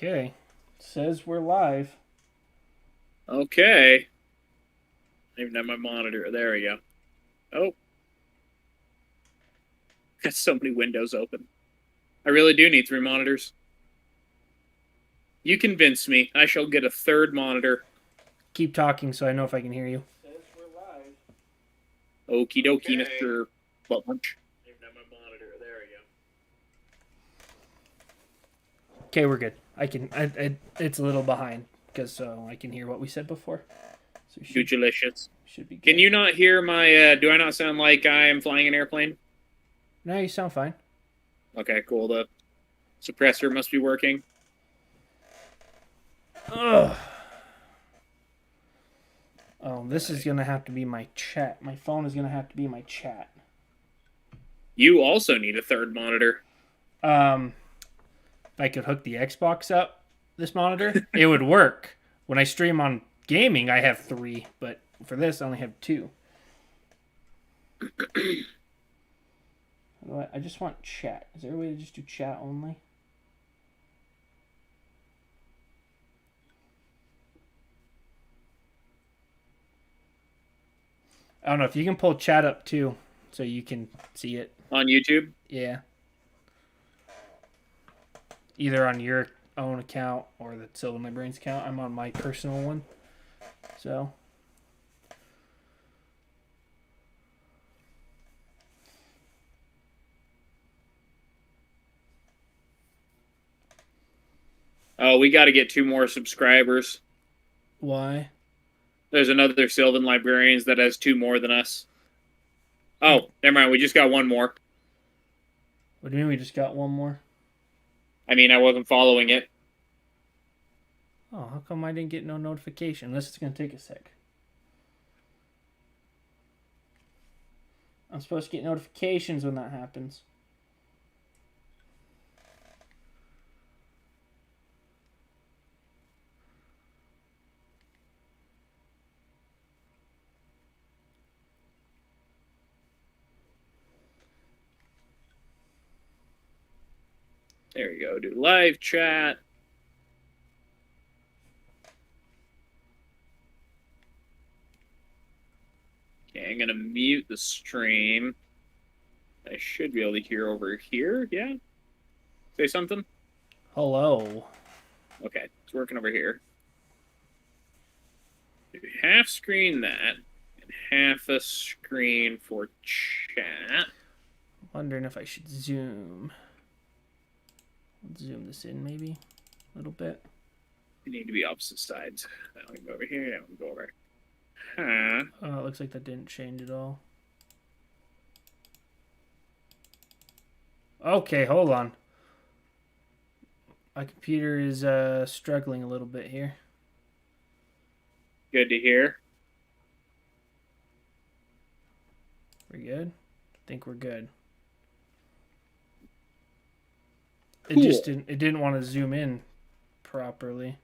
Okay. Says we're live. Okay. I even have my monitor. There we go. Oh, got so many windows open. I really do need three monitors. You convinced me. I shall get a third monitor. Keep talking so I know if I can hear you. Says we're live. Okie dokie, okay. Mr. Butt Munch. I even have my monitor. There we go. Okay, we're good. It's a little behind because so I can hear what we said before. So Should be good. Can you not hear my? Do I not sound like I am flying an airplane? No, you sound fine. Okay, cool. The suppressor must be working. Ugh. Oh, this is gonna have to be my chat. My phone is gonna have to be my chat. You also need a third monitor. If I could hook the Xbox up, this monitor, it would work. When I stream on gaming, I have 3, but for this, I only have 2. I just want chat. Is there a way to just do chat only? I don't know if you can pull chat up too, so you can see it on YouTube. Yeah. Either on your own account or the Silver My Brains account. I'm on my personal one, so. Oh, we got to get 2 more subscribers. Why? There's another Sylvan Librarians that has 2 more than us. Oh, never mind. We just got 1 more. What do you mean we just got 1 more? I mean, I wasn't following it. Oh, how come I didn't get no notification? Unless it's going to take a sec. I'm supposed to get notifications when that happens. There you go. Do live chat. Okay, I'm going to mute the stream. I should be able to hear over here. Yeah? Say something? Hello. Okay, it's working over here. Half screen that, and half a screen for chat. Wondering if I should zoom. Zoom this in maybe a little bit. You need to be opposite sides. That one can go over here, that one can go over. Huh. Oh, it looks like that didn't change at all. Okay, hold on. My computer is struggling a little bit here. Good to hear. We're good? I think we're good. Cool. It didn't want to zoom in properly.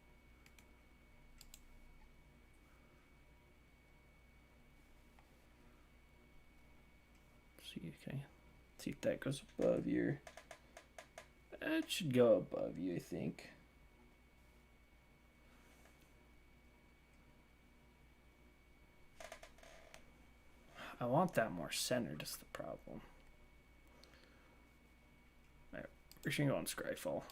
See if that goes above your. That should go above you, I think. I want that more centered is the problem. Alright, we're just gonna go on Scryfall.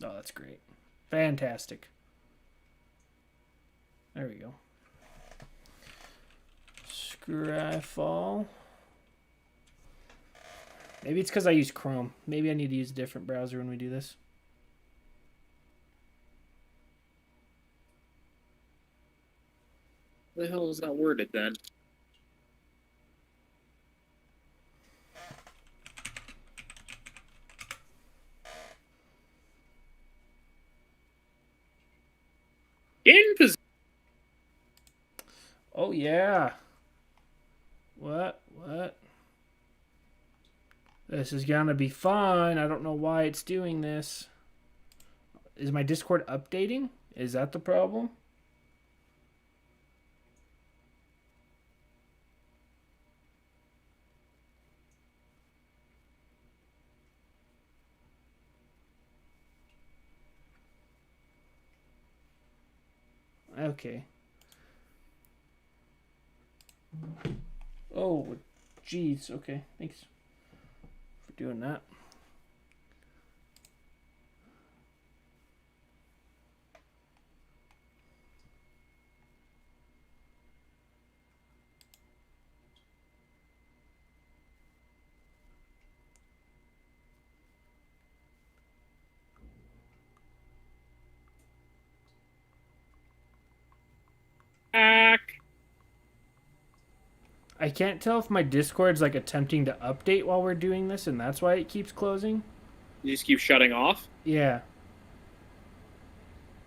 Oh, that's great. Fantastic. There we go. Scryfall. Maybe it's because I use Chrome. Maybe I need to use a different browser when we do this. What the hell is that worded then? In position. Oh, yeah. What? This is gonna be fun. I don't know why it's doing this. Is my Discord updating? Is that the problem? Okay. Oh, jeez. Okay, thanks for doing that. Hack. I can't tell if my Discord's like attempting to update while we're doing this, and that's why it keeps closing. You just keep shutting off. Yeah.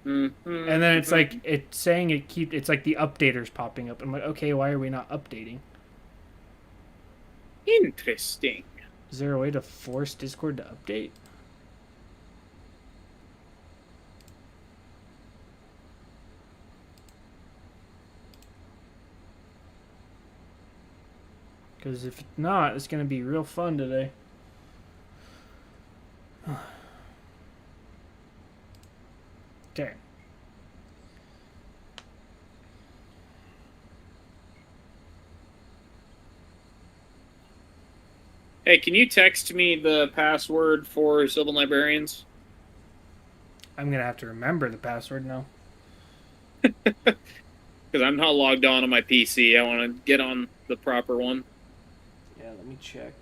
Mm-hmm. And then it's like it's saying it's like the updaters popping up. I'm like, okay, why are we not updating? Interesting. Is there a way to force Discord to update? Because if not, it's going to be real fun today. Okay. Hey, can you text me the password for Sylvan Librarians? I'm going to have to remember the password now. Because I'm not logged on my PC. I want to get on the proper one. Yeah, let me check.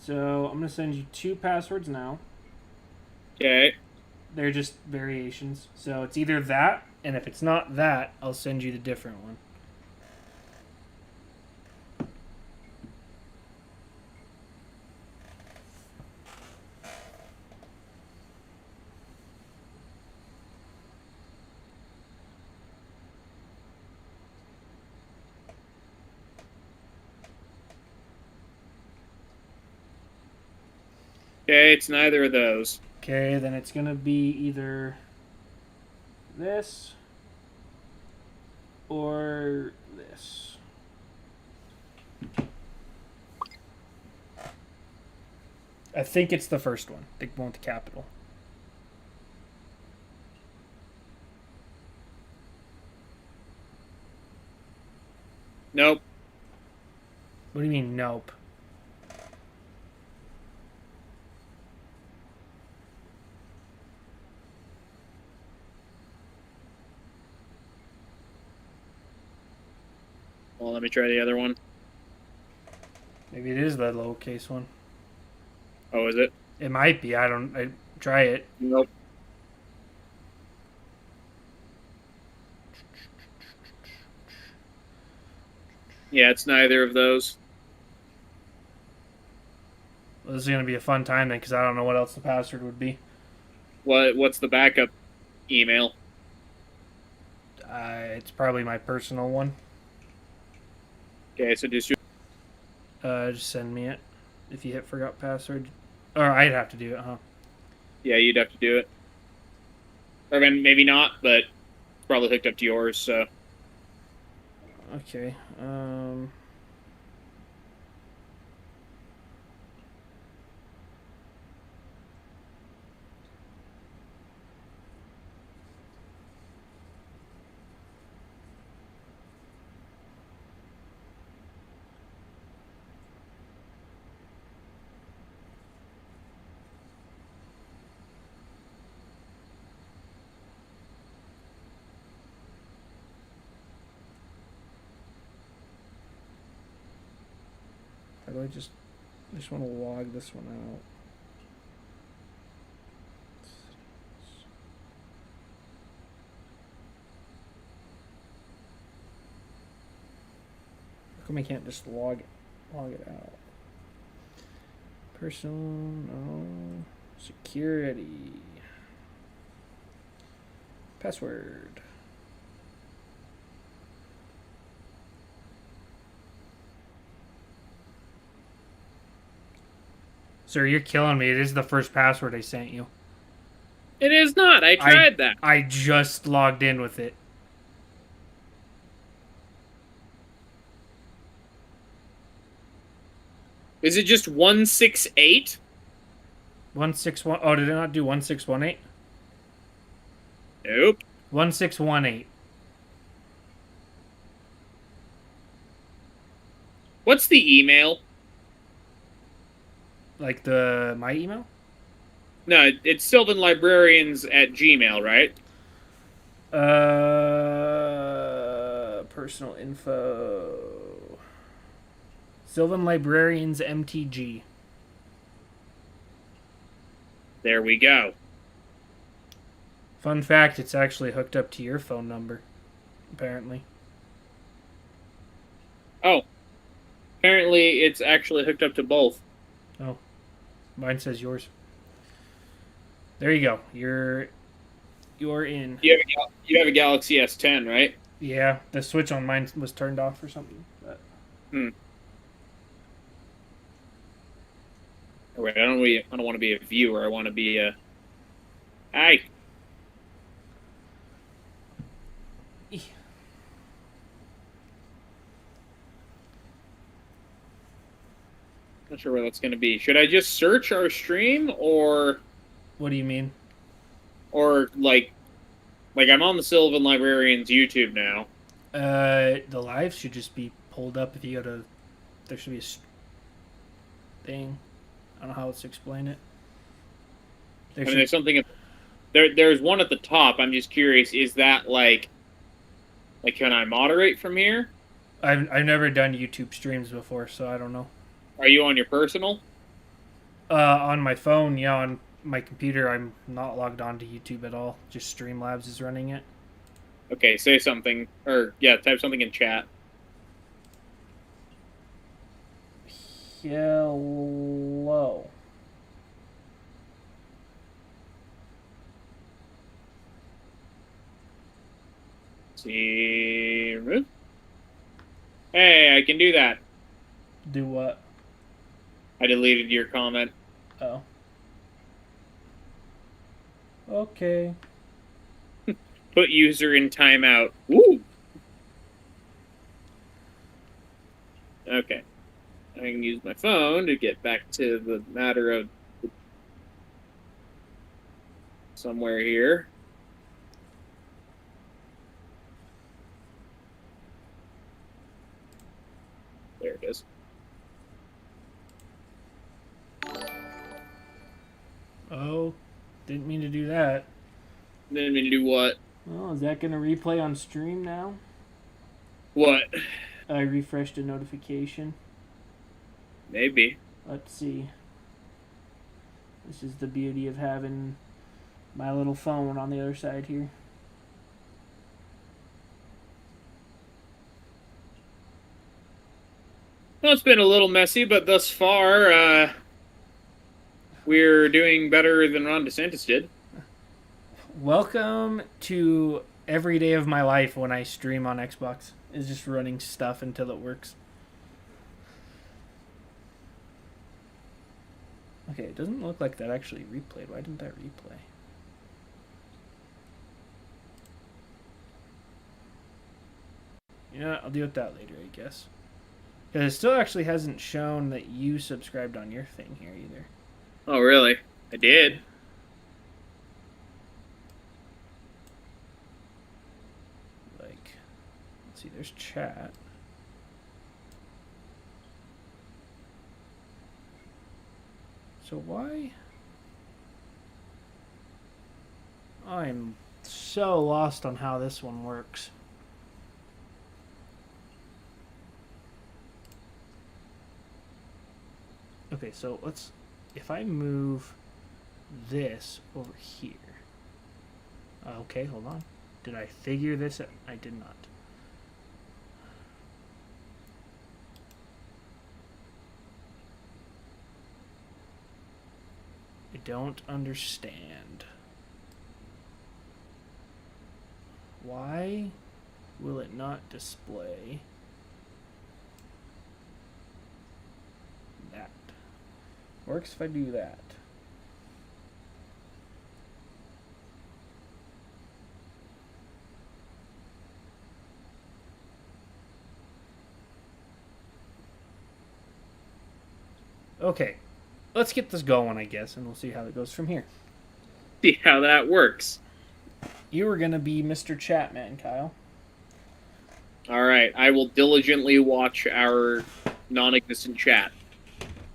So I'm going to send you 2 passwords now. Okay. They're just variations. So it's either that, and if it's not that, I'll send you the different one. Okay, it's neither of those. Okay, then it's going to be either this or this. I think it's the first one, the one with the capital. Nope. What do you mean, nope? Well, let me try the other one. Maybe it is the lowercase one. Oh, is it? It might be. I try it. Nope. Yeah, it's neither of those. Well, this is gonna be a fun time then, because I don't know what else the password would be. What's the backup email? It's probably my personal one. Okay, so just Just send me it if you hit forgot password. Or I'd have to do it, huh? yeah, you'd have to do it. Or maybe not, but it's probably hooked up to yours. So Okay. How do I just want to log this one out? How come I can't just log it out? Personal, no. Security. Password. Sir, you're killing me. It is the first password I sent you. it is not. I tried that. I just logged in with it. Is it just 168? 161. Oh, did it not do 1618? Nope. 1618. What's the email? Like my email? No, it's sylvanlibrarians at Gmail, right? Personal info. Sylvan Librarians MTG. There we go. Fun fact, it's actually hooked up to your phone number, apparently. Oh. Apparently, it's actually hooked up to both. Oh. Mine says yours. There you go. You're in. You have a Galaxy S10, right? Yeah, the switch on mine was turned off or something. But... Oh, wait, I don't want to be a viewer. I want to be a. Hi. Not sure where that's going to be. Should I just search our stream or? What do you mean? Or like I'm on the Sylvan Librarians YouTube now. The live should just be pulled up if you go to. There should be a thing. I don't know how else to explain it. There's something. There's one at the top. I'm just curious. Is that like can I moderate from here? I've never done YouTube streams before, so I don't know. Are you on your personal? On my phone, yeah. On my computer, I'm not logged on to YouTube at all. Just Streamlabs is running it. Okay, say something, or yeah, type something in chat. Hello. See. Hey, I can do that. Do what? I deleted your comment. Oh. Okay. Put user in timeout. Woo! Okay. I can use my phone to get back to the matter of somewhere here. There it is. Oh, didn't mean to do that. Didn't mean to do what? Well, is that going to replay on stream now? What? I refreshed a notification. Maybe. Let's see. This is the beauty of having my little phone on the other side here. Well, it's been a little messy, but thus far, we're doing better than Ron DeSantis did. Welcome to every day of my life when I stream on Xbox. Is just running stuff until it works. Okay, it doesn't look like that actually replayed. Why didn't that replay? You know what? I'll deal with that later, I guess. Because it still actually hasn't shown that you subscribed on your thing here either. Oh, really? I did. Like, let's see, there's chat. So why? I'm so lost on how this one works. Okay, so let's, if I move this over here. Okay, hold on. Did I figure this out? I did not. I don't understand. Why will it not display that? Works if I do that. Okay, let's get this going, I guess, and we'll see how it goes from here. See how that works. You were gonna be Mr. Chatman, Kyle. All right, I will diligently watch our non-existent chat.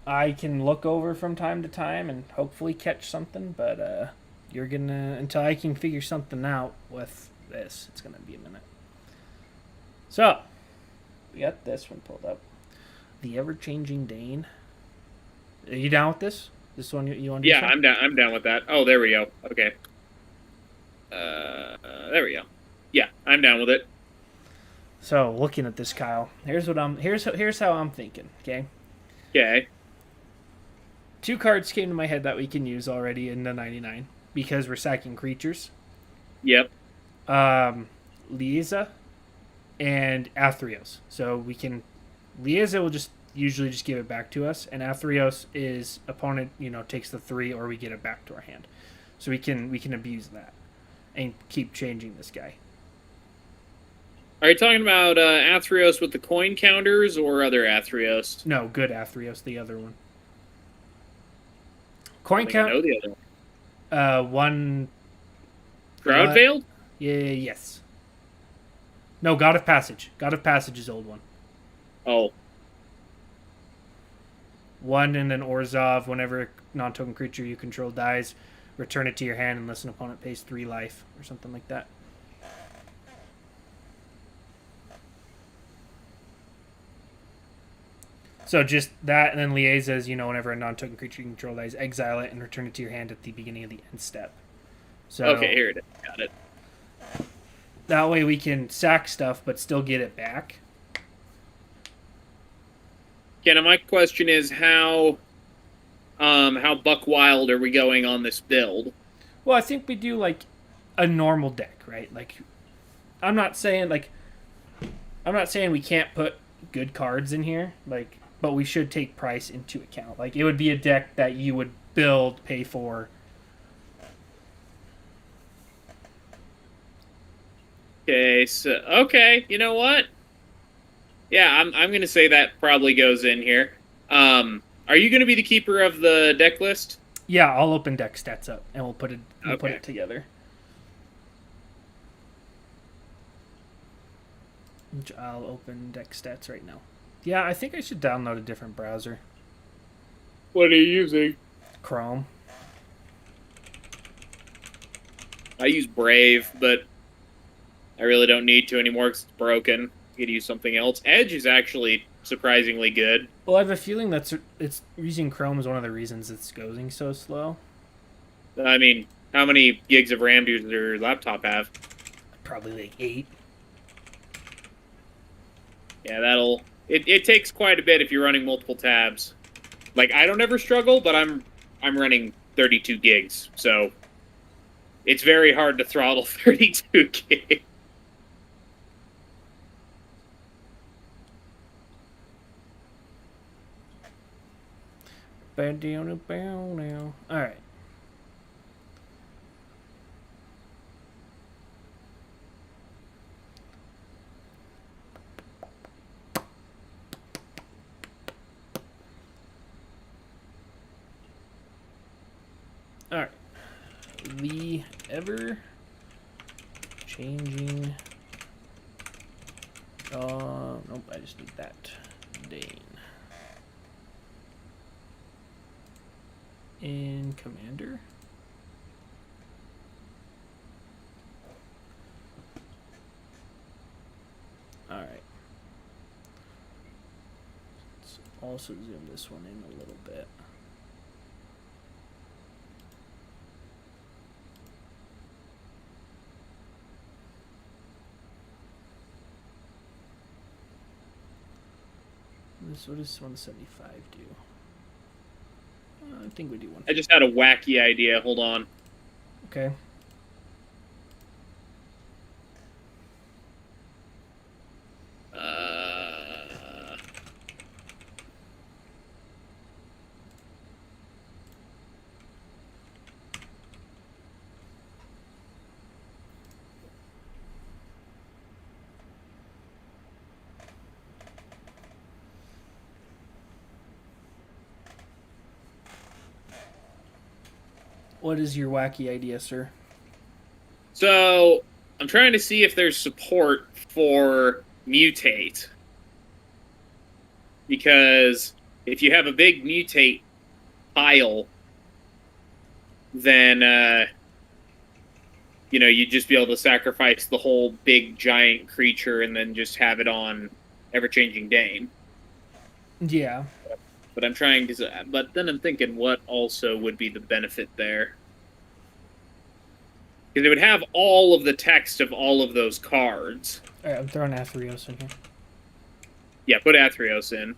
I can look over from time to time and hopefully catch something, but you're gonna until I can figure something out with this. It's gonna be a minute. So we got this one pulled up. The ever-changing Dane. Are you down with this? This one you want? Yeah, I'm down. I'm down with that. Oh, there we go. Okay. There we go. Yeah, I'm down with it. So looking at this, Kyle, here's how I'm thinking. Okay. Okay. 2 cards came to my head that we can use already in the 99 because we're sacking creatures. Yep. Lieza and Athreos. So we can Lieza will usually just give it back to us, and Athreos is opponent, takes the 3 or we get it back to our hand. So we can abuse that and keep changing this guy. Are you talking about Athreos with the coin counters or other Athreos? No, good Athreos, the other one. Coin I count. know the other one. One. Shroud Veiled? Yeah. Yes. No, God of Passage. God of Passage is old one. Oh. 1 and then Orzhov. Whenever a non-token creature you control dies, return it to your hand unless an opponent pays 3 life or something like that. So just that, and then Lieza is, whenever a non-token creature you control dies, exile it and return it to your hand at the beginning of the end step. So Okay, here it is. Got it. That way we can sack stuff but still get it back. Yeah, now my question is how buck wild are we going on this build? Well, I think we do like a normal deck, right? Like, I'm not saying we can't put good cards in here, but we should take price into account. Like, it would be a deck that you would build, pay for. Okay, you know what? Yeah, I'm gonna say that probably goes in here. Are you gonna be the keeper of the deck list? Yeah, I'll open deck stats up and we'll put Okay. it together. Which I'll open deck stats right now. Yeah, I think I should download a different browser. What are you using? Chrome. I use Brave, but I really don't need to anymore because it's broken. You could use something else. Edge is actually surprisingly good. Well, I have a feeling it's using Chrome is one of the reasons it's going so slow. I mean, how many gigs of RAM does your laptop have? Probably like 8. Yeah, it takes quite a bit if you're running multiple tabs. Like, I don't ever struggle, but I'm running 32 gigs, so it's very hard to throttle 32 gigs. Alright. Alright. The ever changing. Nope, I just need that. Dane. In Commander. Alright. Let's also zoom this one in a little bit. What does 175 do? I think we do one. I just had a wacky idea. Hold on. Okay. What is your wacky idea, sir? So I'm trying to see if there's support for mutate. Because if you have a big mutate pile, then you'd just be able to sacrifice the whole big giant creature and then just have it on ever-changing Dane. Yeah. But but then I'm thinking, what also would be the benefit there? Because it would have all of the text of all of those cards. All right, I'm throwing Athreos in here. Yeah, put Athreos in.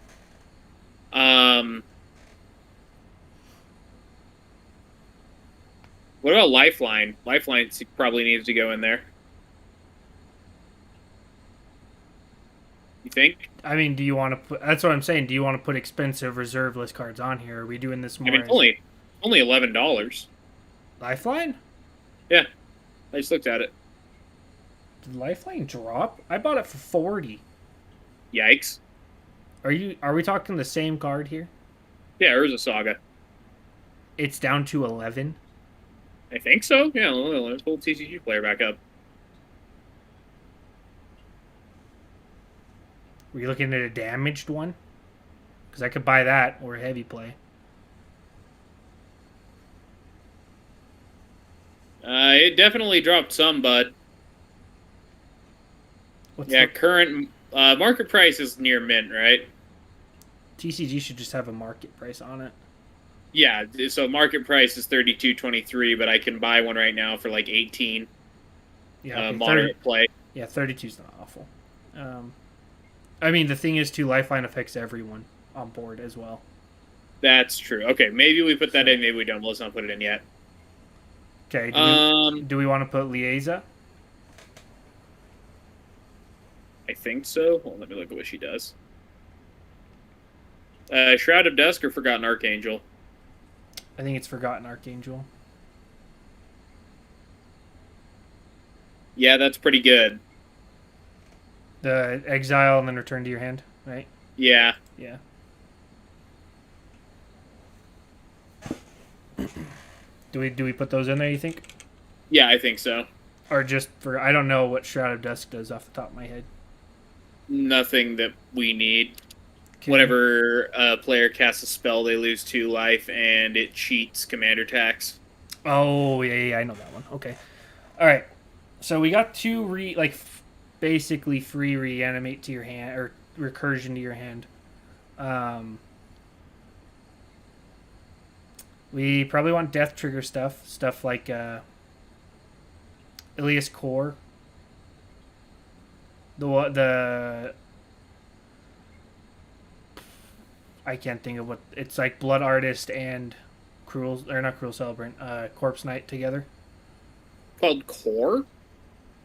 What about Lifeline? Lifeline probably needs to go in there. You think? I mean, do you want to put? That's what I'm saying. Do you want to put expensive reserve list cards on here? Are we doing this more? I mean, it's only $11. Lifeline? Yeah, I just looked at it. Did Lifeline drop? I bought it for 40. Yikes! Are we talking the same card here? Yeah, Urza Saga. It's down to 11. I think so. Yeah, let's pull TCG player back up. Were you looking at a damaged one? Because I could buy that or heavy play. It definitely dropped some, but current market price is near mint, right? TCG should just have a market price on it. Yeah, so market price is $32.23, but I can buy one right now for like 18. Yeah, okay, moderate play. Yeah, 32 is not awful. I mean, the thing is, too, Lifeline affects everyone on board as well. That's true. Okay, maybe we put that in, maybe we don't. Let's not put it in yet. Okay, do we want to put Liaza? I think so. Well, let me look at what she does. Shroud of Dusk or Forgotten Archangel? I think it's Forgotten Archangel. Yeah, that's pretty good. The exile and then return to your hand, right? Yeah. Yeah. Do we put those in there, you think? Yeah, I think so. Or just for... I don't know what Shroud of Dusk does off the top of my head. Nothing that we need. Okay. Whenever a player casts a spell, they lose 2 life, and it cheats commander tax. Oh, yeah, I know that one. Okay. All right. So we got 2 basically free reanimate to your hand, or recursion to your hand. We probably want death trigger stuff like Ilias Core. The I can't think of what it's like. Blood Artist and not Cruel Celebrant, Corpse Knight together. Called Core?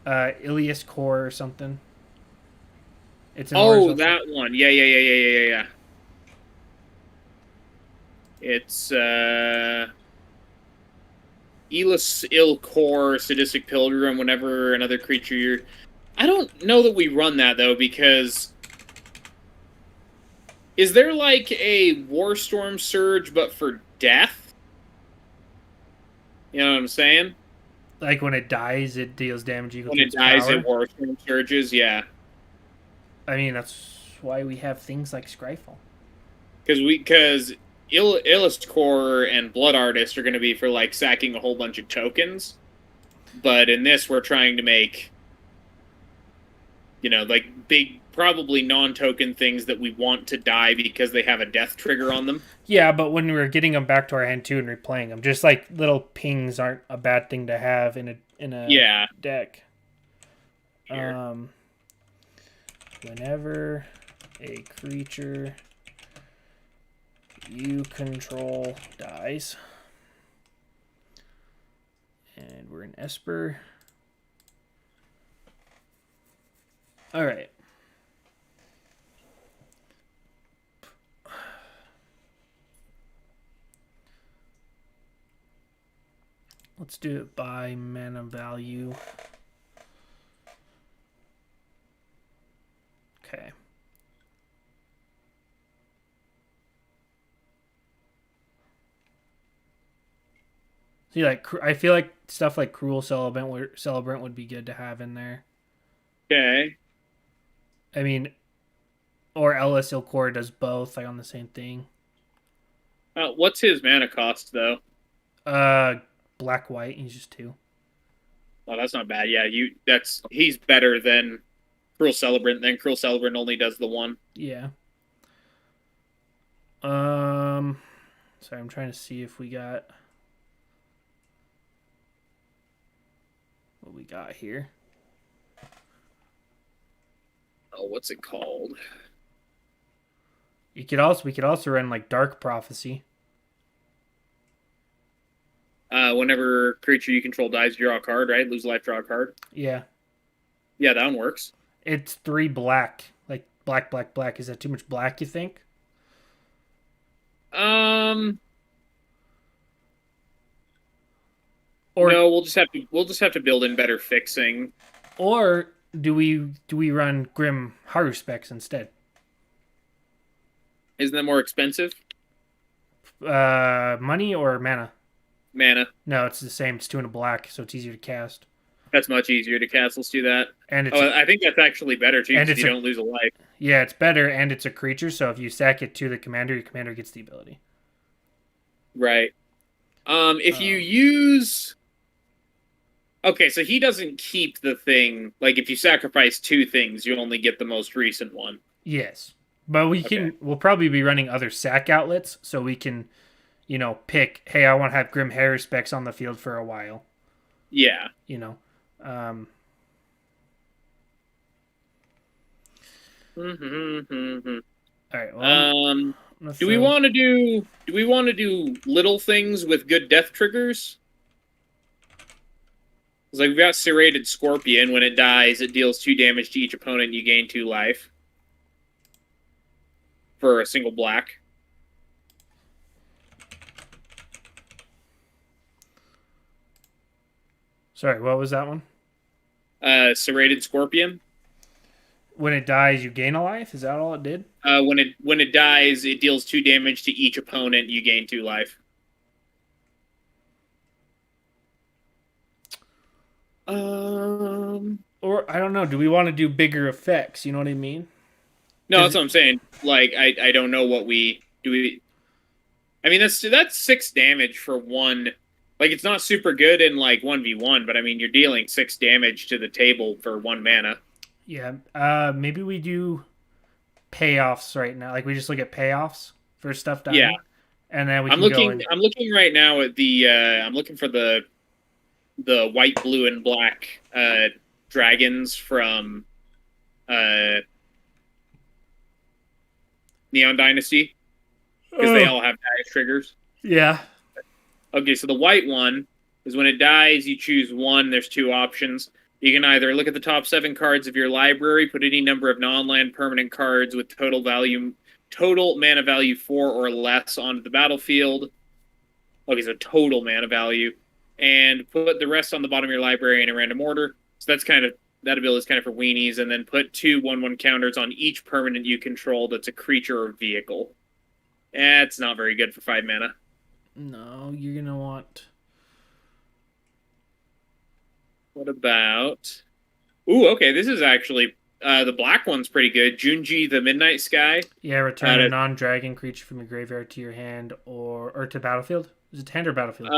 Ilias Core or something. It's an that one. Yeah. It's Elis Il Core, Sadistic Pilgrim. Whenever another creature I don't know that we run that though, because is there like a Warstorm Surge but for death? You know what I'm saying? Like when it dies, it deals damage equal when to it its dies, power. it Warstorm Surges. Yeah. I mean, that's why we have things like Scryfall. Because Illust Core and Blood Artist are going to be for like sacking a whole bunch of tokens, but in this we're trying to make, like big, probably non-token things that we want to die because they have a death trigger on them. Yeah, but when we're getting them back to our hand too and replaying them, just like little pings aren't a bad thing to have in a deck. Here. Whenever a creature you control dies, and we're in Esper. All right. Let's do it by mana value. Okay. See, like I feel like stuff like Cruel Celebrant would be good to have in there. Okay. I mean, or Ellis Ilcor does both, like on the same thing. What's his mana cost though? Uh, Black White. He's just two. Oh, that's not bad. Yeah, he's better than Cruel Celebrant. Then Cruel Celebrant only does the one. Yeah. Sorry, I'm trying to see if we got what we got here. Oh, what's it called? We could also run like Dark Prophecy. Whenever creature you control dies, draw a card. Right, lose life, draw a card. Yeah. Yeah, that one works. It's 3 black. Like black, black, black. Is that too much black, you think? Or no, we'll just have to build in better fixing. Or do we run Grim Haruspex instead? Isn't that more expensive? Money or mana? Mana. No, it's the same. It's 2 and a black, so it's easier to cast. That's much easier to cast. Let's do that. And it's I think that's actually better too, because you don't lose a life. Yeah, it's better, and it's a creature. So if you sack it to the commander, your commander gets the ability. Right. If you use. Okay, so he doesn't keep the thing. Like, if you sacrifice 2 things, you only get the most recent one. Yes. But we'll probably be running other sack outlets, so we can, pick, hey, I want to have Grim Haruspex on the field for a while. Yeah. All right. Well, do we want to do little things with good death triggers? It's like we've got Serrated Scorpion. When it dies, it deals 2 damage to each opponent. You gain 2 life for a single black. Sorry, what was that one? Serrated Scorpion. When it dies, you gain a life? Is that all it did? When it dies, it deals 2 damage to each opponent. You gain 2 life. Or I don't know. Do we want to do bigger effects? You know what I mean? No, that's what I'm saying. Like, I don't know what we do. I mean, that's 6 damage for one. Like, it's not super good in like 1v1, but I mean, you're dealing 6 damage to the table for 1 mana. Yeah. Maybe we do payoffs right now. Like, we just look at payoffs for stuff dying. Yeah. And then I'm looking right now at the. I'm looking for the white, blue, and black dragons from Neon Dynasty, because they all have dice triggers. Yeah. Okay, so the white one is when it dies, you choose 1. There's 2 options. You can either look at the top 7 cards of your library, put any number of non-land permanent cards with total mana value 4 or less onto the battlefield. Okay, so total mana value. And put the rest on the bottom of your library in a random order. So that ability is kind of for weenies. And then put 2 1/1 counters on each permanent you control that's a creature or vehicle. It's not very good for 5 mana. No, you're going to want... What about... Ooh, okay, this is actually... the black one's pretty good. Junji the Midnight Sky. Yeah, return a non-dragon creature from your graveyard to your hand or to battlefield. Is it hand or battlefield?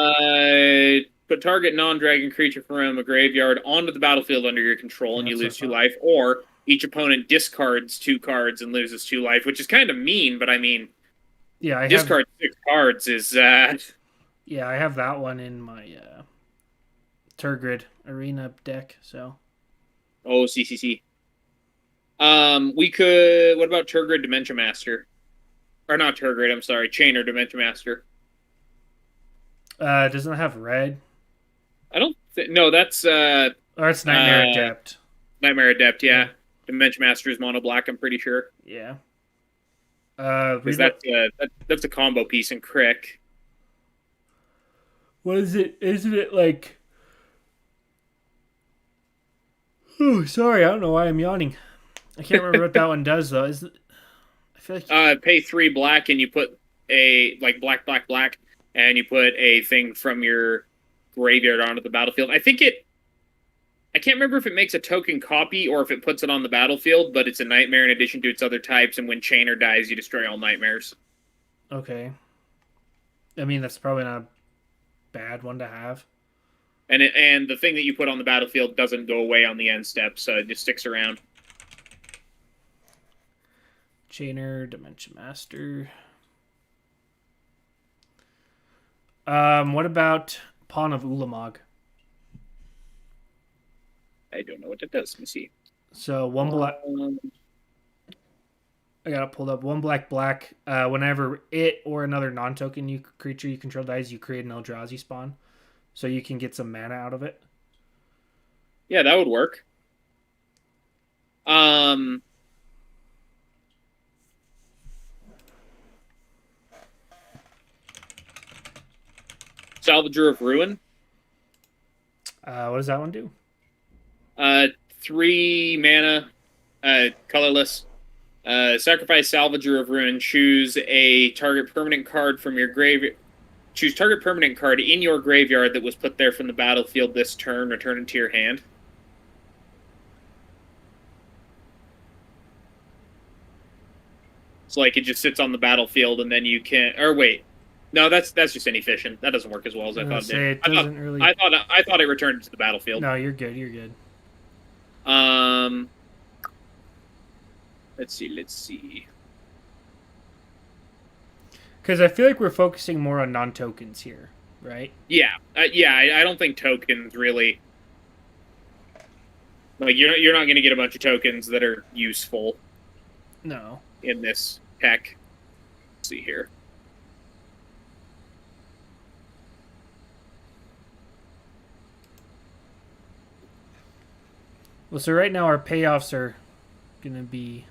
Put target non-dragon creature from a graveyard onto the battlefield under your control, and you lose 2 life. Or each opponent discards 2 cards and loses 2 life, which is kind of mean, but I mean... Yeah, discard 6 cards is... Yeah, I have that one in my Turgid Arena deck, so... Oh, CCC. We could... What about Turgid Dementia Master? Or not Turgid, I'm sorry. Chainer Dementia Master. Doesn't it have red? I don't think... No, that's... Or it's Nightmare Adept. Nightmare Adept, yeah. Dementia Master is mono black, I'm pretty sure. Yeah. Because that's a combo piece in Crick. What is it? Isn't it like... Oh, sorry, I don't know why I'm yawning. I can't remember what that one does, though. I feel like... Pay 3 black, and you put a... Like, black, black, black, and you put a thing from your graveyard onto the battlefield. I can't remember if it makes a token copy or if it puts it on the battlefield, but it's a nightmare in addition to its other types, and when Chainer dies, you destroy all nightmares. Okay. I mean, that's probably not a bad one to have. And the thing that you put on the battlefield doesn't go away on the end step, so it just sticks around. Chainer, Dimension Master. What about Pawn of Ulamog? I don't know what that does. Let me see. So one black. I got it pulled up. One black. Whenever it or another non-token creature you control dies, you create an Eldrazi spawn, so you can get some mana out of it. Yeah, that would work. Salvager of Ruin. What does that one do? 3 mana, colorless. Sacrifice Salvager of Ruin. Choose a target permanent card from your graveyard. Choose target permanent card in your graveyard that was put there from the battlefield this turn. Return it to your hand. So like it just sits on the battlefield, and then you can. Or wait, no, that's just inefficient. That doesn't work as well as I thought it did. I thought it returned to the battlefield. No, you're good. You're good. Let's see. Because I feel like we're focusing more on non-tokens here, right? Yeah, I don't think tokens really. Like you're not going to get a bunch of tokens that are useful. No. In this tech. Let's see here. Well, so right now our payoffs are going to be...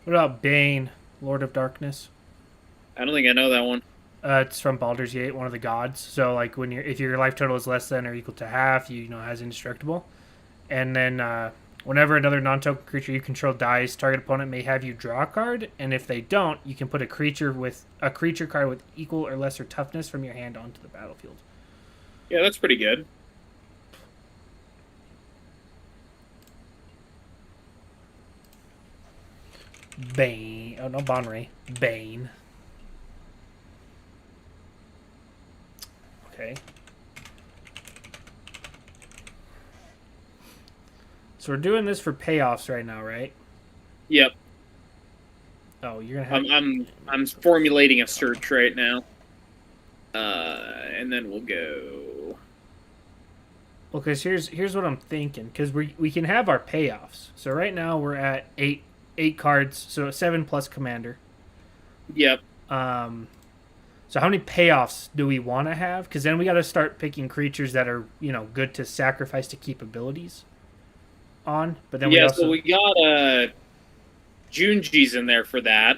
What about Bane, Lord of Darkness? I don't think I know that one. It's from Baldur's Gate, one of the gods. So, like, if your life total is less than or equal to half, you know, has indestructible. And then, whenever another non-token creature you control dies, target opponent may have you draw a card. And if they don't, you can put a creature card with equal or lesser toughness from your hand onto the battlefield. Yeah, that's pretty good. Bane. Oh, no, Bonray. Bane. Okay. So we're doing this for payoffs right now, right? Yep. Oh, you're gonna have... I'm formulating a search right now. And then we'll go. Well, because here's what I'm thinking. Because we can have our payoffs. So right now we're at eight cards. So 7 plus commander. Yep. So how many payoffs do we want to have? Because then we got to start picking creatures that are, you know, good to sacrifice to keep abilities on. But then so we got Junji's in there for that.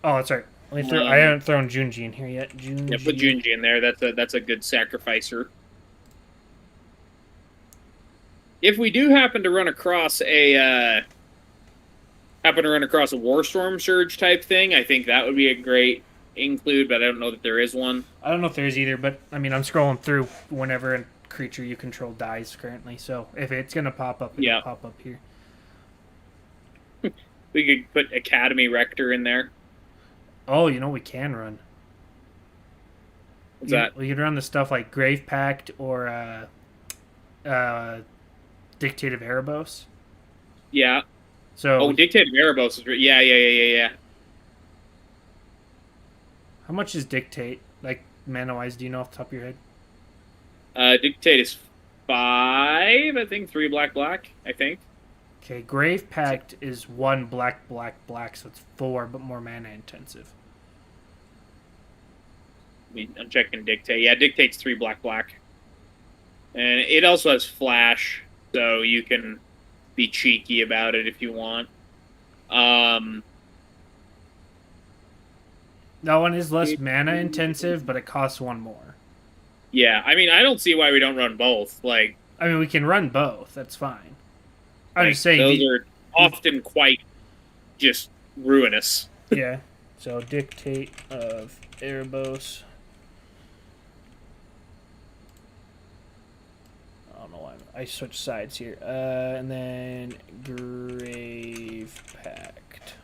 Oh, that's right. I haven't thrown Junji in here yet. Yeah, put Junji in there. That's a good sacrificer. If we do happen to run across a Warstorm Surge type thing, I think that would be a great include, but I don't know that there is one. I don't know if there is either, but I mean, I'm scrolling through whenever a creature you control dies currently, so if it's gonna pop up, it'll pop up here. We could put Academy Rector in there. Oh, you know we can run. What's that? We could run the stuff like Grave Pact or Dictate of Erebos. Yeah. So. Dictate of Erebos is yeah. How much is Dictate? Like mana wise, do you know off the top of your head? Dictate is 5, I think. 3 black, I think. Okay, Grave Pact is 1 black, so it's 4, but more mana intensive. I'm checking Dictate. Yeah, Dictate's 3 black. And it also has Flash, so you can be cheeky about it if you want. That one is less mana intensive, but it costs 1 more. Yeah, I mean, I don't see why we don't run both. Like, I mean, we can run both. That's fine. I'm just saying those are often quite just ruinous. Yeah. So Dictate of Erebos. I don't know why I switched sides here. And then Grave Pact.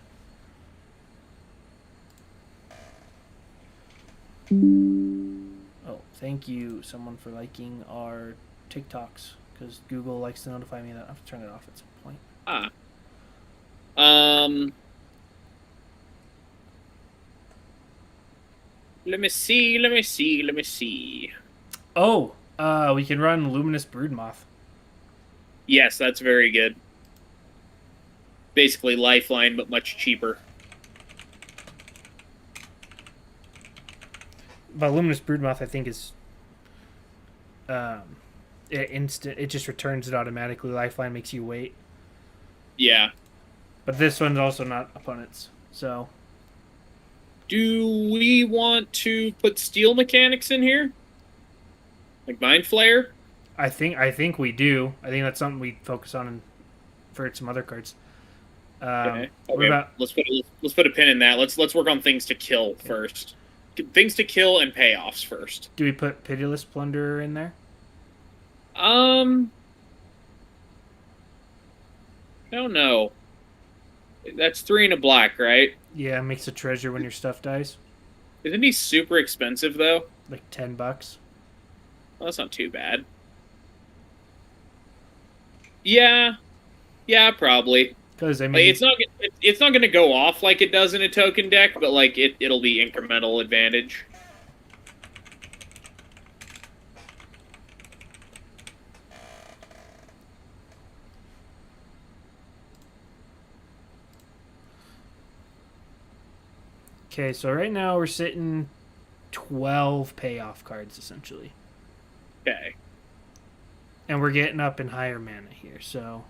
Oh, thank you, someone, for liking our TikToks, because Google likes to notify me that I have to turn it off at some point. Let me see. Oh, we can run Luminous Broodmoth. Yes, that's very good. Basically Lifeline, but much cheaper. But Luminous Broodmoth, I think, is instant. It just returns it automatically. Lifeline makes you wait. Yeah. But this one's also not opponents, so. Do we want to put steel mechanics in here? Like Mind Flayer? I think we do. I think that's something we focus on for some other cards. Okay. What about? Let's put a pin in that. Let's work on things to kill first. Things to kill and payoffs first. Do we put Pitiless Plunderer in there? I don't know. That's 3 and a black, right? Yeah, makes a treasure when your stuff dies. Isn't he super expensive though? Like $10. Well, that's not too bad. Yeah, probably. Because I mean, like, it's not going to go off like it does in a token deck, but like it'll be incremental advantage. okay, so right now we're sitting 12 payoff cards essentially, Okay. and we're getting up in higher mana here. So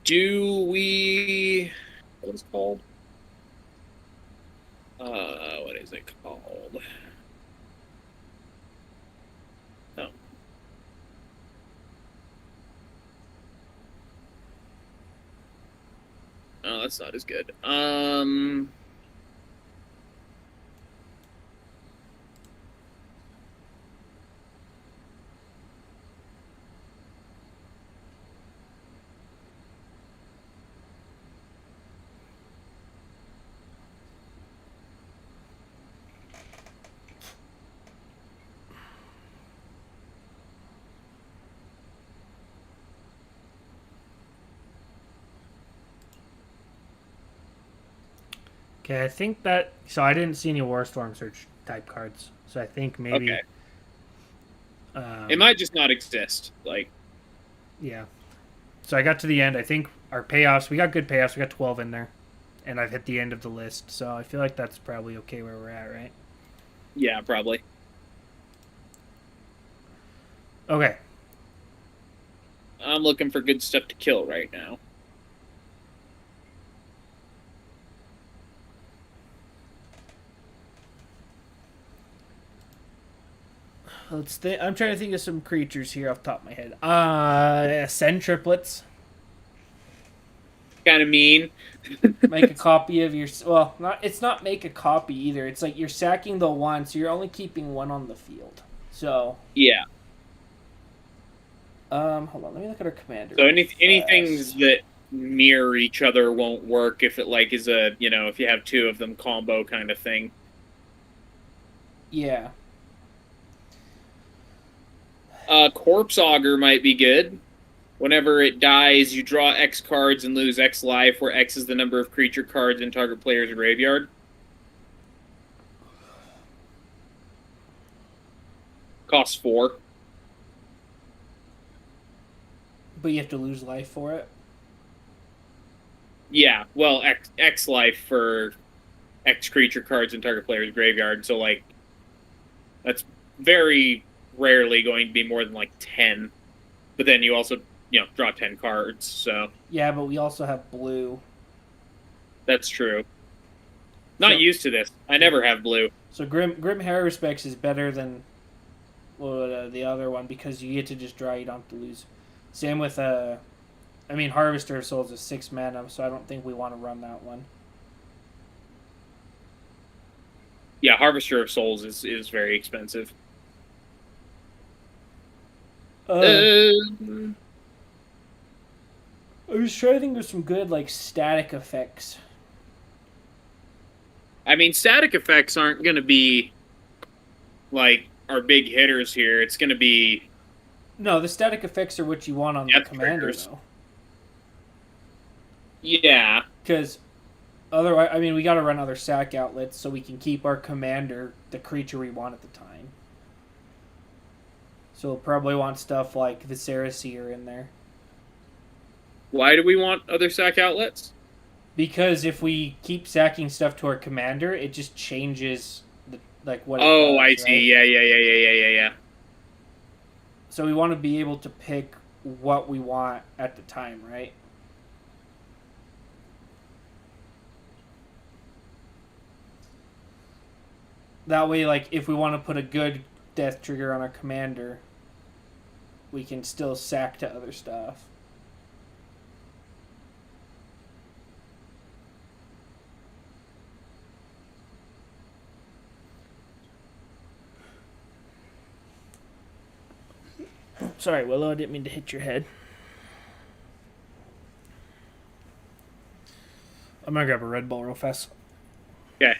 do we? What is it called? What is it called? Oh. Oh, that's not as good. okay, I think that. So I didn't see any Warstorm Search type cards. So I think maybe. Okay. It might just not exist. Like. Yeah. So I got to the end. I think our payoffs. We got good payoffs. We got 12 in there, and I've hit the end of the list. So I feel like that's probably okay where we're at, right? Yeah, probably. Okay. I'm looking for good stuff to kill right now. Let's think. I'm trying to think of some creatures here off the top of my head. Ascend triplets. Kind of mean. Make a copy of your. Well, not. It's not make a copy either. It's like you're sacking the one, so you're only keeping one on the field. So. Yeah. Hold on. Let me look at our commander. So anything that mirror each other won't work if it like is a if you have 2 of them combo kind of thing. Yeah. Corpse Augur might be good. Whenever it dies, you draw X cards and lose X life, where X is the number of creature cards in target player's graveyard. Costs 4. But you have to lose life for it. Yeah, well, X life for X creature cards in target player's graveyard. So, like, that's very rarely going to be more than, like, 10. But then you also, draw 10 cards, so... Yeah, but we also have blue. That's true. Not used to this. I never have blue. So Grim Haruspex is better than the other one because you get to just draw. You don't have to lose. Same with Harvester of Souls is 6 mana, so I don't think we want to run that one. Yeah, Harvester of Souls is very expensive. I was trying to think of some good like static effects. I mean, static effects aren't going to be like our big hitters here. It's going to be No, the static effects are what you want on the Death commander, triggers. though. yeah. Because otherwise, I mean, we got to run other sack outlets so we can keep our commander the creature we want at the time. So we'll probably want stuff like the Saraseer in there. Why do we want other sack outlets? Because if we keep sacking stuff to our commander, it just changes what it Oh, does, I right? see. Yeah. So we want to be able to pick what we want at the time, right? That way, like, if we want to put a good death trigger on our commander, we can still sack to other stuff. Sorry, Willow, I didn't mean to hit your head. I'm gonna grab a Red Bull real fast. Okay.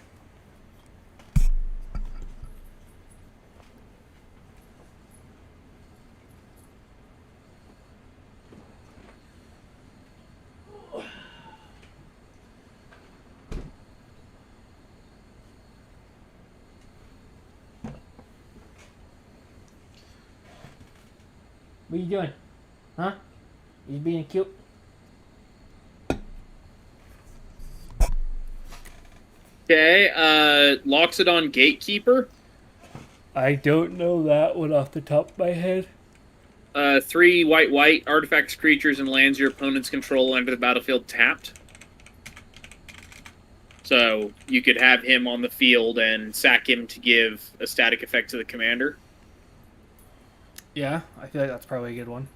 What are you doing? Huh? You being cute? Okay. Loxodon Gatekeeper. I don't know that one off the top of my head. 3 white artifacts, creatures, and lands your opponent's control enter the battlefield tapped. So you could have him on the field and sack him to give a static effect to the commander. Yeah, I feel like that's probably a good one.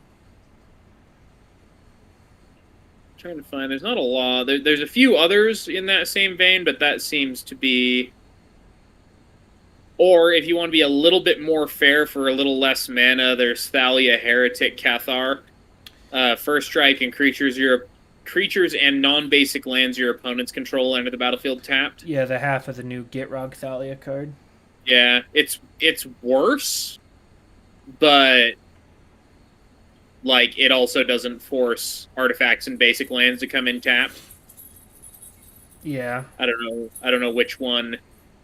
Trying to find. There's not a lot. There's a few others in that same vein, but that seems to be. Or if you want to be a little bit more fair for a little less mana, there's Thalia, Heretic, Cathar. First strike and creatures and non-basic lands your opponent's control enter the battlefield tapped. Yeah, the half of the new Gitrog Thalia card. Yeah, it's worse, but like it also doesn't force artifacts and basic lands to come in tapped. Yeah. I don't know which one.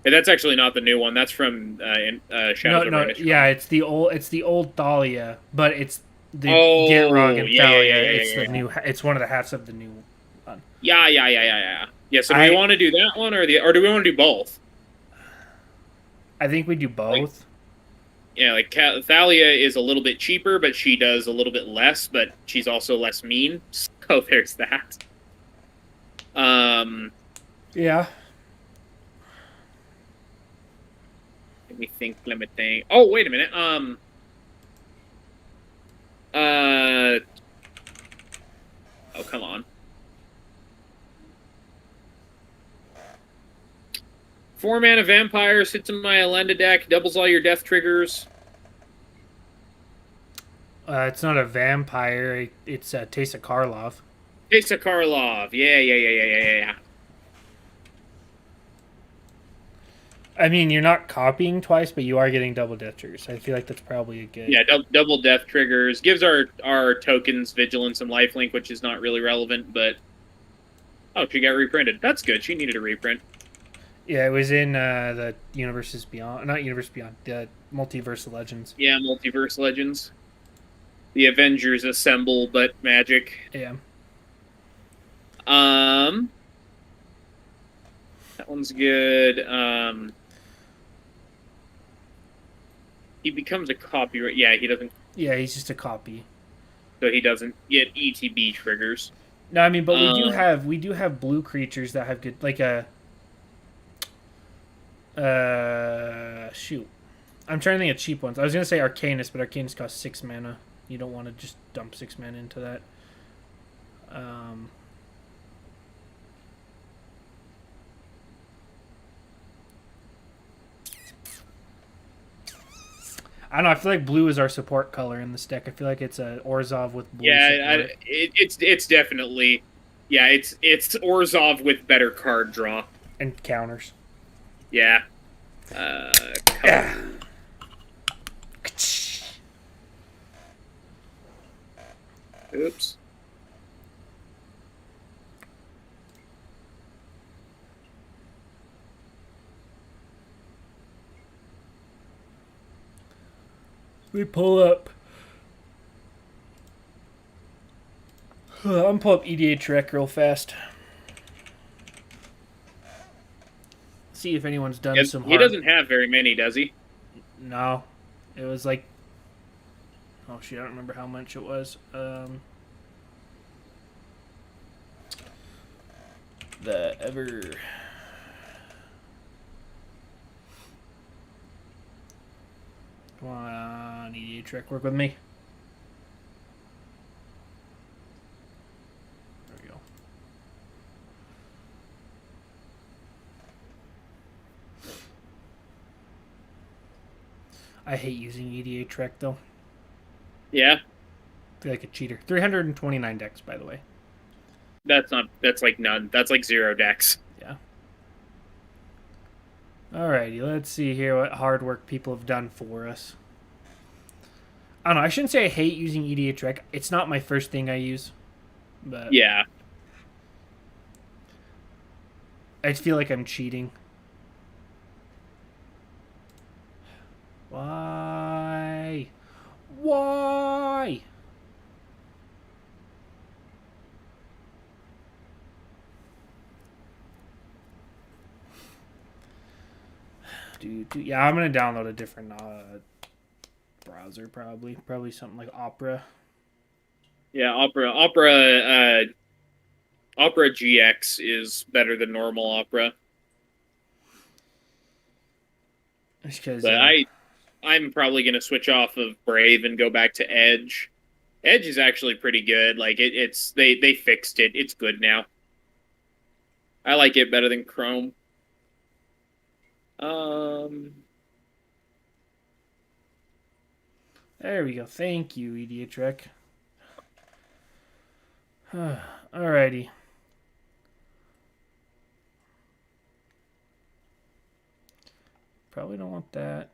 And that's actually not the new one. That's from Shadows of Varnish. Yeah, it's the old Thalia, but it's the Oh, Gitrog and yeah, Thalia. yeah, It's the yeah. new. It's one of the halves of the new one. Yeah. Yeah. So do we want to do that one or do we want to do both? I think we do both. Yeah, like Thalia is a little bit cheaper, but she does a little bit less, but she's also less mean. So there's that. Yeah. Let me think. Oh, wait a minute. Oh, come on. 4-mana vampire sits in my Elenda deck, doubles all your death triggers. It's not a vampire. It's Teysa Karlov. Teysa Karlov. Yeah. I mean, you're not copying twice, but you are getting double death triggers. I feel like that's probably a good. Yeah, double death triggers. Gives our tokens vigilance and lifelink, which is not really relevant, but... Oh, she got reprinted. That's good. She needed a reprint. Yeah, it was in the Universes Beyond. Not Universe Beyond. The Multiverse of Legends. Yeah, Multiverse Legends. The Avengers assemble, but magic. Yeah. That one's good. He becomes a copyright. Yeah, he doesn't. Yeah, he's just a copy. So he doesn't get ETB triggers. No, I mean, but we do have blue creatures that have good, like a. Shoot, I'm trying to think of cheap ones. I was gonna say Arcanus, but Arcanus costs 6 mana. You don't want to just dump 6 mana into that. I don't know. I feel like blue is our support color in this deck. I feel like it's a Orzhov with blue support. It's definitely, yeah, it's Orzhov with better card draw. And counters. Yeah. Oops. We pull up. I'm gonna pull up EDH Rec real fast. See if anyone's done some hard... He doesn't have very many, does he? No. It was like... Oh, shit, I don't remember how much it was. The ever... Come on, EDH Rec, work with me. There we go. I hate using EDH Rec, though. Yeah. I feel like a cheater. 329 decks, by the way. That's like none. That's like 0 decks. Yeah. Alrighty, let's see here what hard work people have done for us. I don't know, I shouldn't say I hate using EDH Rec. It's not my first thing I use. But yeah. I feel like I'm cheating. Why? Why? Yeah, I'm going to download a different browser probably. Probably something like Opera. Yeah, Opera GX is better than normal Opera. But I'm probably going to switch off of Brave and go back to Edge. Edge is actually pretty good. Like they fixed it. It's good now. I like it better than Chrome. There we go. Thank you, EDH Rec. Alrighty. Probably don't want that.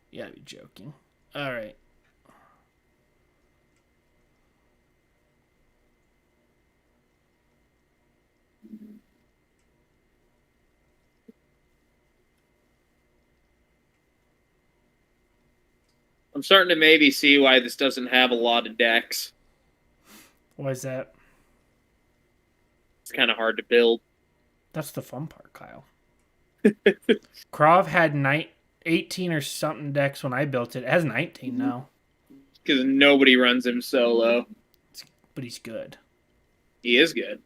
Yeah, you're joking. Alright. I'm starting to maybe see why this doesn't have a lot of decks. Why is that? It's kind of hard to build. That's the fun part, Kyle. Krav had 18 or something decks when I built it. It has 19 now. Because nobody runs him solo. But he's good. He is good.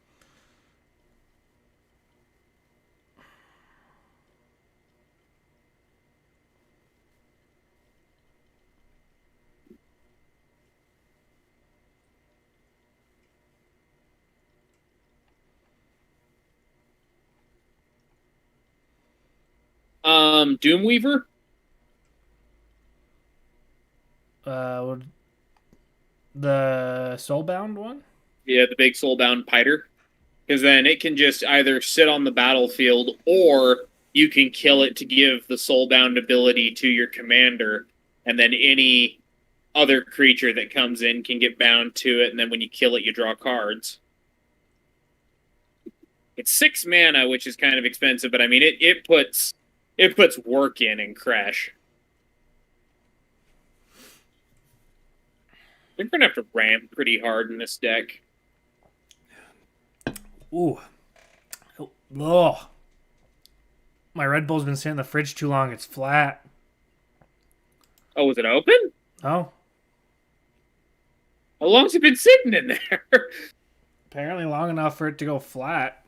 Doomweaver? The Soulbound one? Yeah, the big Soulbound Piter. Because then it can just either sit on the battlefield or you can kill it to give the Soulbound ability to your commander, and then any other creature that comes in can get bound to it, and then when you kill it, you draw cards. It's 6 mana, which is kind of expensive, but I mean, it puts work in Crash. I think we're going to have to ramp pretty hard in this deck. Ooh. Oh. My Red Bull's been sitting in the fridge too long. It's flat. Oh, was it open? Oh. How long's it been sitting in there? Apparently long enough for it to go flat.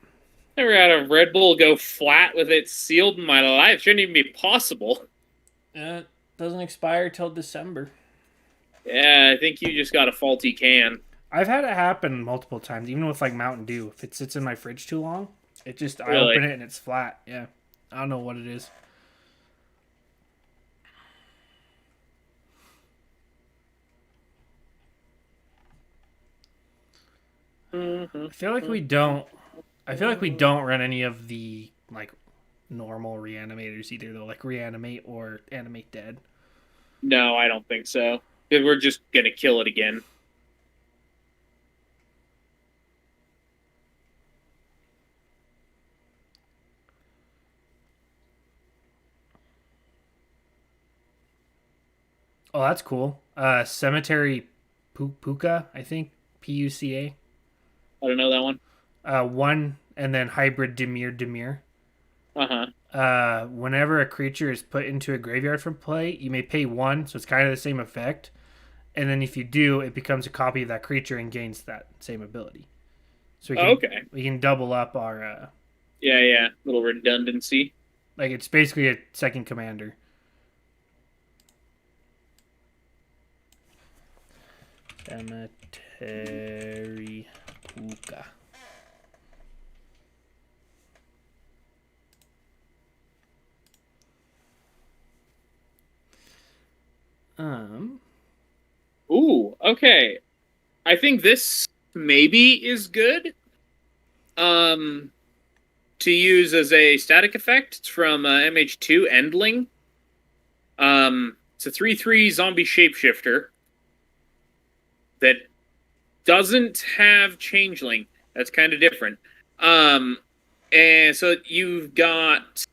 Never had a Red Bull go flat with it sealed in my life. Shouldn't even be possible. It doesn't expire till December. Yeah, I think you just got a faulty can. I've had it happen multiple times, even with like Mountain Dew. If it sits in my fridge too long, I Really? open it and it's flat. Yeah, I don't know what it is. I feel like we don't. I feel like we don't run any of the like normal reanimators either, though, like reanimate or animate dead. No, I don't think so. 'Cause we're just gonna kill it again. Oh, that's cool. Cemetery Puka, I think Puca. I don't know that one. One and then hybrid Demir. Uh huh. Whenever a creature is put into a graveyard from play, you may pay one, so it's kind of the same effect. And then if you do, it becomes a copy of that creature and gains that same ability. So Oh, okay. we can double up our Yeah, yeah. Little redundancy. like it's basically a second commander. Cemetery Puka. Um. Ooh, okay. I think this maybe is good. Um, to use as a static effect. It's from MH2 Endling. It's a 3/3 zombie shapeshifter that doesn't have changeling. That's kind of different. And so you've got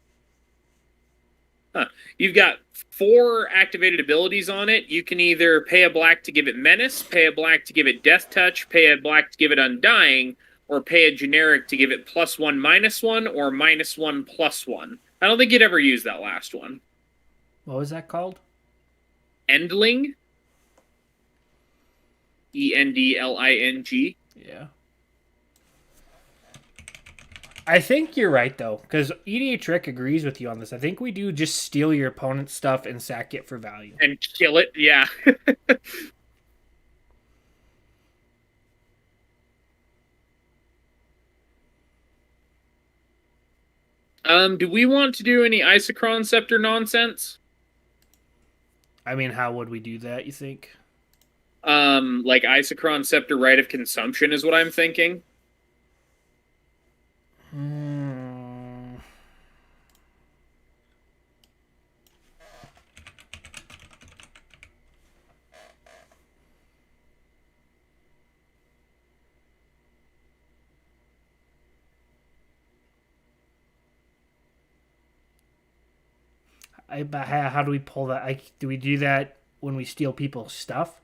4 activated abilities on it. You can either pay a black to give it menace, pay a black to give it death touch, pay a black to give it undying, or pay a generic to give it +1/-1 or -1/+1. I don't think you'd ever use that last one. What was that called? Endling. ENDLING. Yeah. I think you're right though, because EDA Trick agrees with you on this. I think we do just steal your opponent's stuff and sack it for value. And kill it, yeah. Do we want to do any Isochron Scepter nonsense? I mean, how would we do that, you think? Like Isochron Scepter Rite of Consumption is what I'm thinking. Hmm. How do we pull that? Do we do that when we steal people's stuff?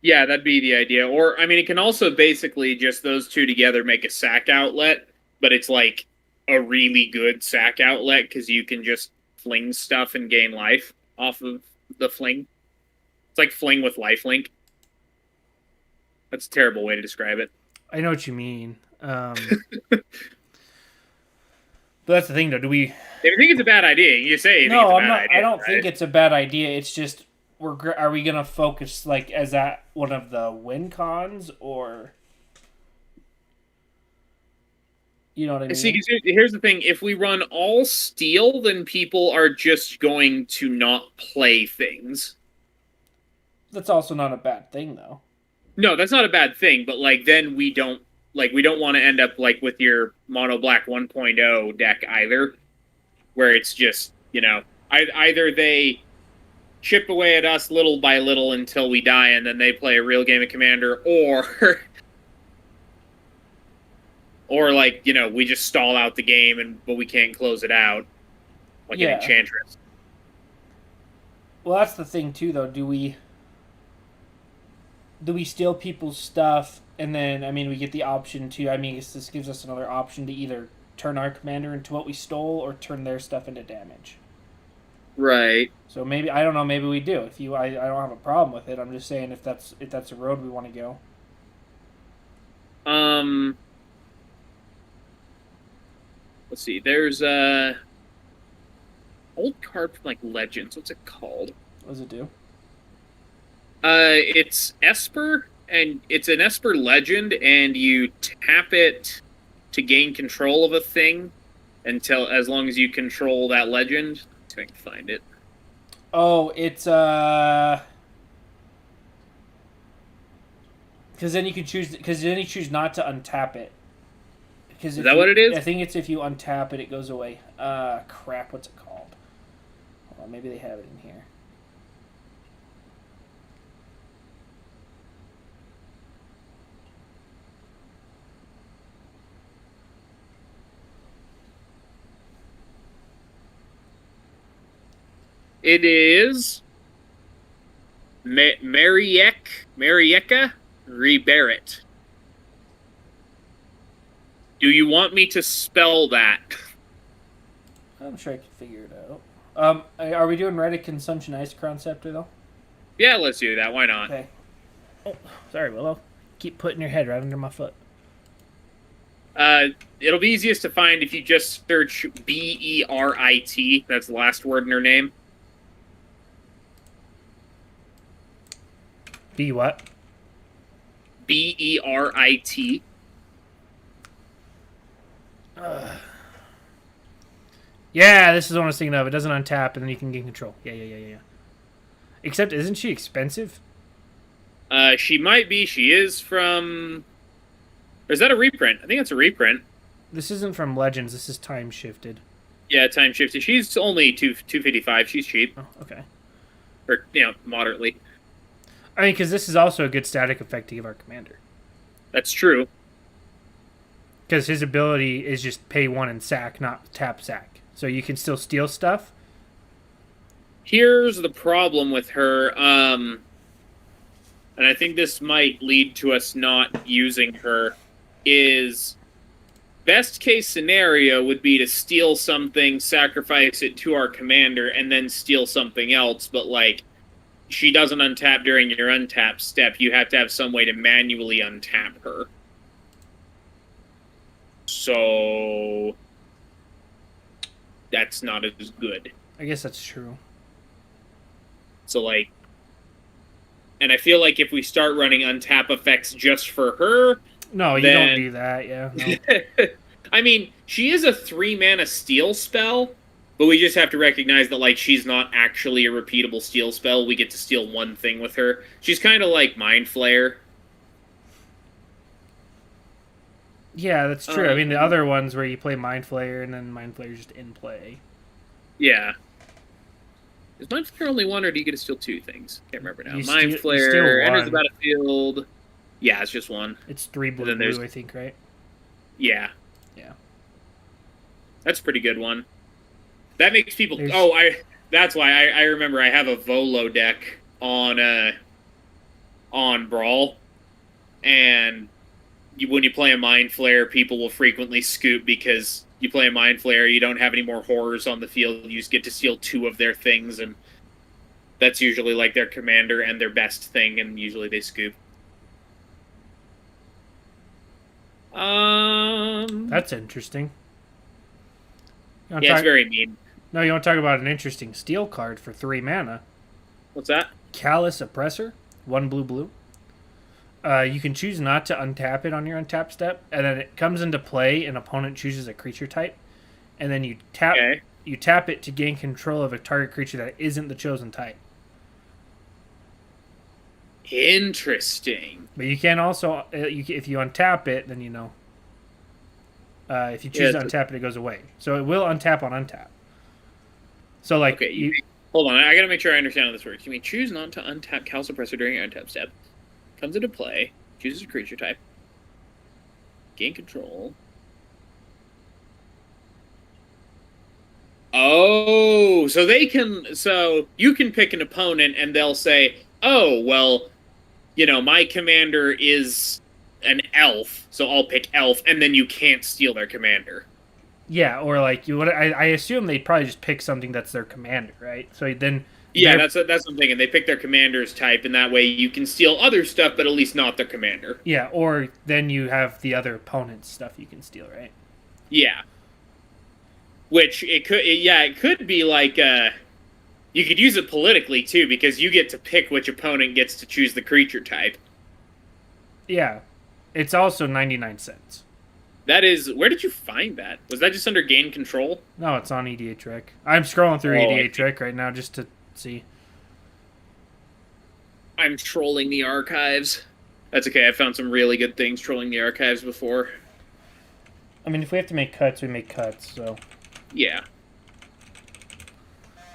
Yeah, that'd be the idea. Or, I mean, it can also basically just those two together make a sack outlet, but it's like a really good sack outlet because you can just fling stuff and gain life off of the fling. It's like fling with lifelink. That's a terrible way to describe it. I know what you mean. But that's the thing, though. Do we? If you think it's a bad idea, you say you think it's No, a I'm bad not. idea. I don't right? think it's a bad idea. It's just are we gonna focus like as that one of the win cons or you know what I mean? See, 'cause here's the thing: if we run all steel, then people are just going to not play things. That's also not a bad thing, though. No, that's not a bad thing, but like then we don't want to end up like with your mono black 1.0 deck either, where it's just either they chip away at us little by little until we die, and then they play a real game of Commander, or or like we just stall out the game but we can't close it out like an Enchantress. Well, that's the thing too, though. Do we steal people's stuff and then I mean we get the option to I mean this gives us another option to either turn our commander into what we stole or turn their stuff into damage. Right. So maybe I don't know. Maybe we do. If you, I don't have a problem with it. I'm just saying if that's a road we want to go. Let's see. There's old card from like Legends. What's it called? What does it do? It's Esper, and it's an Esper legend, and you tap it to gain control of a thing until as long as you control that legend. Let's see if I can find it. Oh, it's because then you can choose. Because then you choose not to untap it. Because Is that what it is? I think it's if you untap it, it goes away. Crap. What's it called? Hold on, maybe they have it in here. It is Marieka Rebarrett. Do you want me to spell that? I'm sure I can figure it out. Are we doing Reddit Consumption Ice Conceptor though? Yeah, let's do that. Why not? Okay. Oh, sorry, Willow. Keep putting your head right under my foot. It'll be easiest to find if you just search Berit. That's the last word in her name. B what? Berit. Yeah, this is what I was thinking of. It doesn't untap, and then you can gain control. Yeah. Except, isn't she expensive? She might be. She is from. Or is that a reprint? I think it's a reprint. This isn't from Legends. This is time shifted. Yeah, time shifted. She's only 255. She's cheap, Oh, okay. or moderately. I mean, because this is also a good static effect to give our commander. That's true. Because his ability is just pay one and sack, not tap sack. So you can still steal stuff. Here's the problem with her, and I think this might lead to us not using her, is best case scenario would be to steal something, sacrifice it to our commander, and then steal something else, but like, she doesn't untap during your untap step. You have to have some way to manually untap her. So that's not as good. I guess that's true. So, like, and I feel like if we start running untap effects just for her... No, you then... don't do that, yeah. No. I mean, she is a 3-mana steal spell, but we just have to recognize that, like, she's not actually a repeatable steal spell. We get to steal one thing with her. She's kind of like Mind Flayer. Yeah, that's true. I mean, the other ones where you play Mind Flayer and then Mind Flayer's just in play. Yeah. Is Mind Flayer only one, or do you get to steal 2 things? Can't remember now. You Mind steal Flayer enters one. the battlefield. Yeah, it's just one. It's 3 And then blue, I think, right? Yeah. Yeah. That's a pretty good one. That makes people... There's- That's why I remember I have a Volo deck on Brawl, and when you play a Mind Flayer, people will frequently scoop because you play a Mind Flayer, you don't have any more horrors on the field, you just get to steal 2 of their things, and that's usually like their commander and their best thing, and usually they scoop. That's interesting. Yeah, it's very mean. No, you want to talk about an interesting steel card for 3 mana. What's that? Callous Oppressor, 1 blue. You can choose not to untap it on your untap step, and then it comes into play. An opponent chooses a creature type, and then you tap it to gain control of a target creature that isn't the chosen type. Interesting. But you can also, if you untap it, then if you choose to untap it, it goes away. So it will untap on untap. So like, okay, hold on. I gotta make sure I understand how this works. You mean choose not to untap Callous Oppressor during your untap step. Comes into play, chooses a creature type, gain control. Oh, so you can pick an opponent and they'll say, oh, well, my commander is an elf, so I'll pick elf, and then you can't steal their commander. Yeah, or like I assume they'd probably just pick something that's their commander, right? So then. Yeah, that's what I'm thinking. They pick their commander's type, and that way you can steal other stuff, but at least not their commander. Yeah, or then you have the other opponent's stuff you can steal, right? Yeah. Which it could be like you could use it politically too, because you get to pick which opponent gets to choose the creature type. Yeah. It's also 99 cents. That is, where did you find that? Was that just under Gain Control? No, it's on EDA Trick. I'm scrolling through EDA Trick right now just to see. I'm trolling the archives. That's okay. I found some really good things trolling the archives before. I mean, if we have to make cuts, we make cuts, so. Yeah.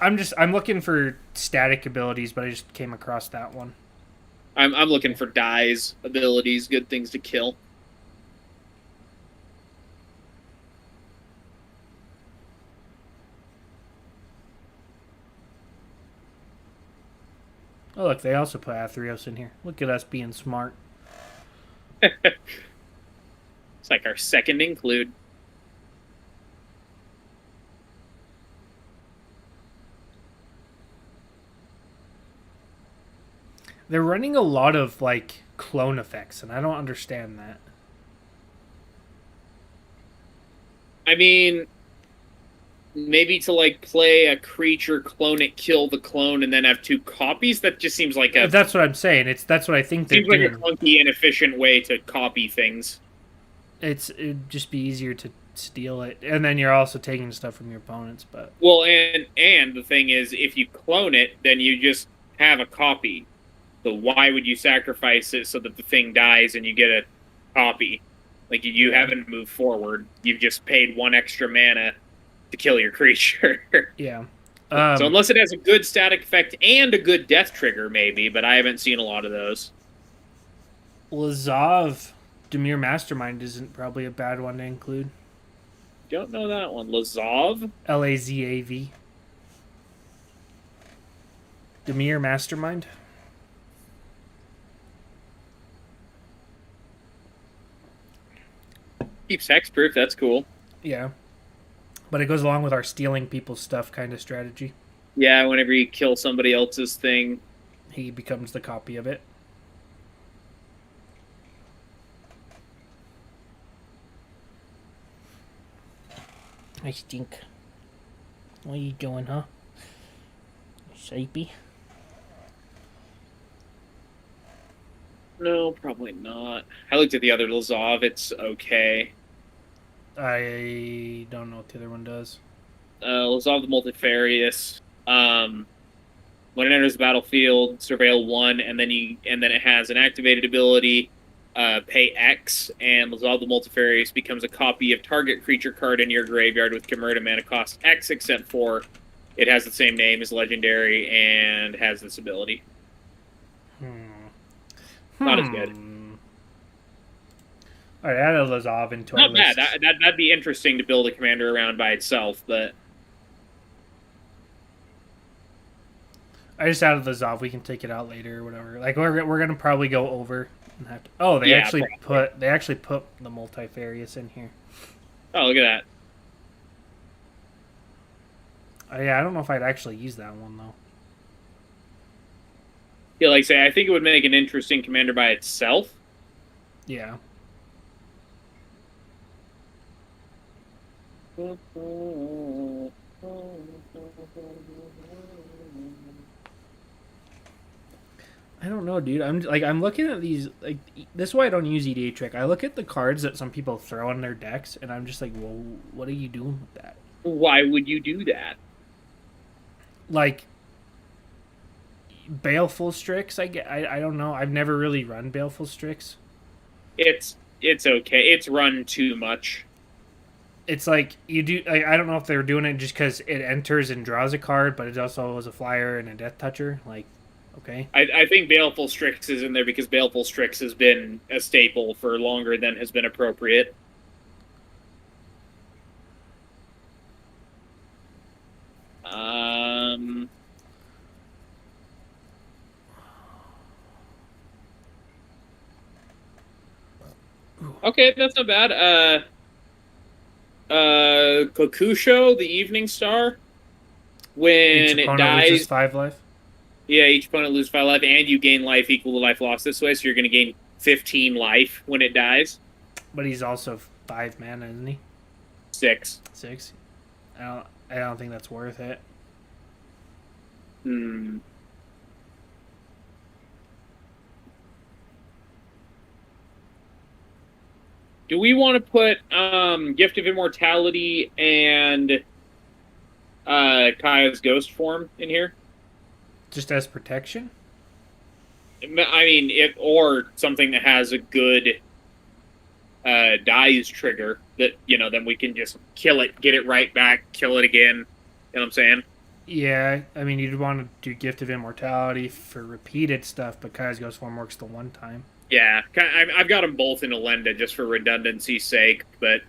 I'm looking for static abilities, but I just came across that one. I'm looking for dies, abilities, good things to kill. Oh, look, they also put Athreos in here. Look at us being smart. It's like our second include. They're running a lot of, like, clone effects, and I don't understand that. I mean, maybe to, like, play a creature, clone it, kill the clone, and then have two copies? That just seems like a... That's what I'm saying. That's what I think they're doing. Seems like a clunky, inefficient way to copy things. It'd just be easier to steal it, and then you're also taking stuff from your opponents, but... Well, and the thing is, if you clone it, then you just have a copy. So why would you sacrifice it so that the thing dies and you get a copy? Like, you haven't moved forward. You've just paid one extra mana to kill your creature. Yeah. So unless it has a good static effect and a good death trigger, maybe, but I haven't seen a lot of those. Lazav, Dimir Mastermind isn't probably a bad one to include. Don't know that one. Lazav? Lazav. Dimir Mastermind. Keeps hexproof, that's cool. Yeah. But it goes along with our stealing people's stuff kind of strategy. Yeah, whenever you kill somebody else's thing, he becomes the copy of it. I stink. What are you doing, huh? Shapey? No, probably not. I looked at the other Lazav, it's okay. I don't know what the other one does. Lazav the Multifarious. When it enters the battlefield, surveil 1, and then it has an activated ability, pay X, and Lazav the Multifarious becomes a copy of target creature card in your graveyard with converted mana cost X, except for it has the same name as legendary and has this ability. Not as good. Alright, add a Lazav into our list. Not bad. That'd be interesting to build a commander around by itself, but... I just added Lazav. We can take it out later or whatever. Like, we're gonna probably go over and have to... Oh, they actually put the Multifarious in here. Oh, look at that. Yeah, I don't know if I'd actually use that one, though. Yeah, like I say, I think it would make an interesting commander by itself. Yeah. I don't know, dude. I'm looking at these, like, this is why I don't use EDA Trick. I look at the cards that some people throw in their decks, and I'm just like, well, what are you doing with that? Why would you do that? Like, Baleful Strix, I don't know. I've never really run Baleful Strix. It's okay. It's run too much. It's like, you do... Like, I don't know if they're doing it just because it enters and draws a card, but it also is a flyer and a Death Toucher. Like, okay. I think Baleful Strix is in there because Baleful Strix has been a staple for longer than has been appropriate. Okay, that's not bad. Kokusho, the Evening Star. When it dies, loses 5 life. Yeah, each opponent loses 5 life, and you gain life equal to life lost this way, so you're going to gain 15 life when it dies. But he's also 5 mana, isn't he? 6. 6. I don't think that's worth it. Hmm. Do we want to put Gift of Immortality and Kaya's Ghost Form in here? Just as protection? I mean, if or something that has a good dies trigger that then we can just kill it, get it right back, kill it again. You know what I'm saying? Yeah, I mean, you'd want to do Gift of Immortality for repeated stuff, but Kai's Ghost Form works the one time. Yeah, I've got them both in Elenda just for redundancy's sake, but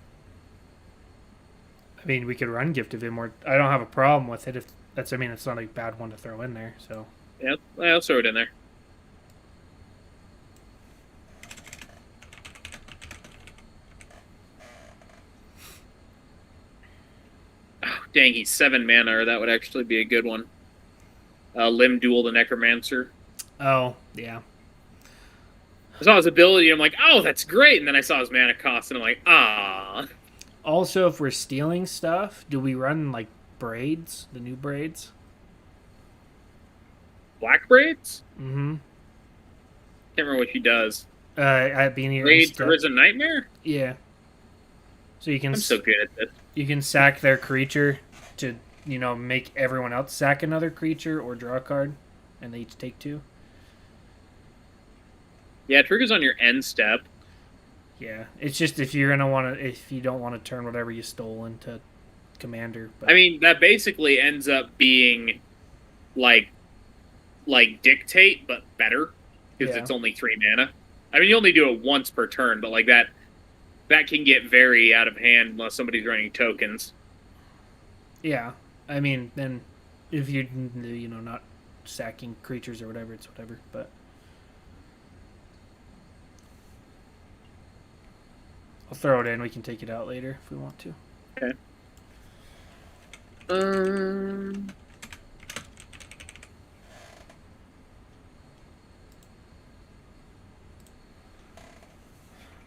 I mean, we could run Gift of Immortality. I don't have a problem with it if that's. I mean, it's not a bad one to throw in there. So yeah, I'll throw it in there. Oh, dang, he's 7 mana, or that would actually be a good one. Limb Duel the Necromancer. oh yeah, I saw his ability, I'm like, oh, that's great, and then I saw his mana cost, and I'm like, ah. also, if we're stealing stuff, do we run like braids, the new braids? Black Braids? Mm-hmm. Can't remember what she does. Being here Braids Arisen Nightmare? Yeah. So you can I'm so good at this. you can sack their creature to make everyone else sack another creature or draw a card, and they each take 2. Yeah, it triggers on your end step. Yeah, it's just if you don't want to turn whatever you stole into commander. But I mean, that basically ends up being like Dictate, but better, because Yeah. it's only 3 mana. I mean, you only do it once per turn, but like that can get very out of hand unless somebody's running tokens. yeah, I mean, then if you not sacking creatures or whatever, it's whatever. But I'll throw it in. We can take it out later if we want to. Okay.